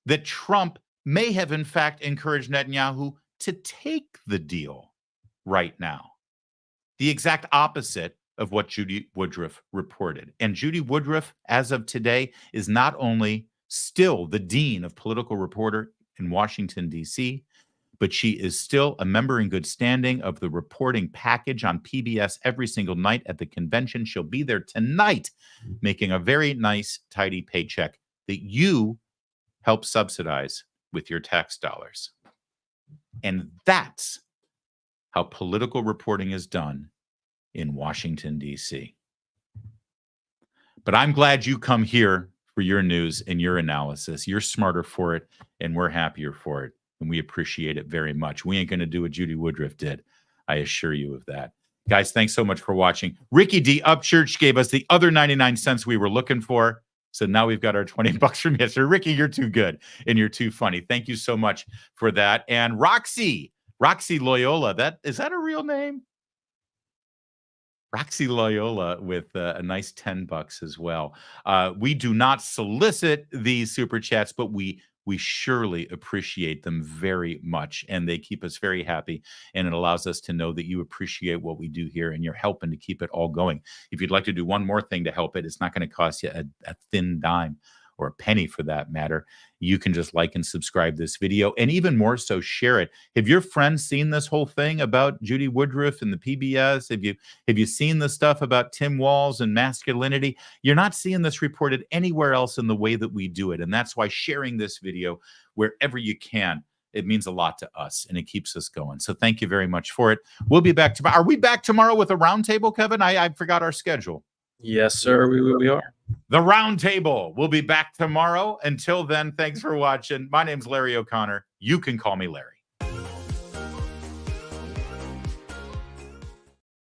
that Trump may have in fact encouraged Netanyahu to take the deal right now. The exact opposite of what Judy Woodruff reported. And Judy Woodruff, as of today, is not only still the dean of political reporter in Washington, D.C., but she is still a member in good standing of the reporting package on PBS every single night at the convention. She'll be there tonight, making a very nice, tidy paycheck that you help subsidize with your tax dollars. And that's how political reporting is done in Washington, D.C. But I'm glad you come here for your news and your analysis. You're smarter for it, and we're happier for it, and we appreciate it very much. We ain't going to do what Judy Woodruff did. I assure you of that. Guys, thanks so much for watching. Ricky D. Upchurch gave us the other 99 cents we were looking for. So now we've got our $20 from yesterday. Ricky, you're too good, and you're too funny. Thank you so much for that. And Roxy Loyola, is that a real name? Roxy Loyola with a nice $10 as well. We do not solicit these super chats, but we surely appreciate them very much, and they keep us very happy, and it allows us to know that you appreciate what we do here, and you're helping to keep it all going. If you'd like to do one more thing to help it, it's not going to cost you a thin dime or a penny for that matter. You can just like and subscribe this video, and even more so, share it. Have your friends seen this whole thing about Judy Woodruff and the PBS? Have you seen the stuff about Tim Walz and masculinity? You're not seeing this reported anywhere else in the way that we do it, and that's why sharing this video wherever you can It means a lot to us, and it keeps us going. So thank you very much for it. We'll be back tomorrow. Are we back tomorrow with a roundtable, Kevin? I forgot our schedule. Yes, sir. We are. The roundtable. We'll be back tomorrow. Until then, thanks for watching. My name's Larry O'Connor. You can call me Larry.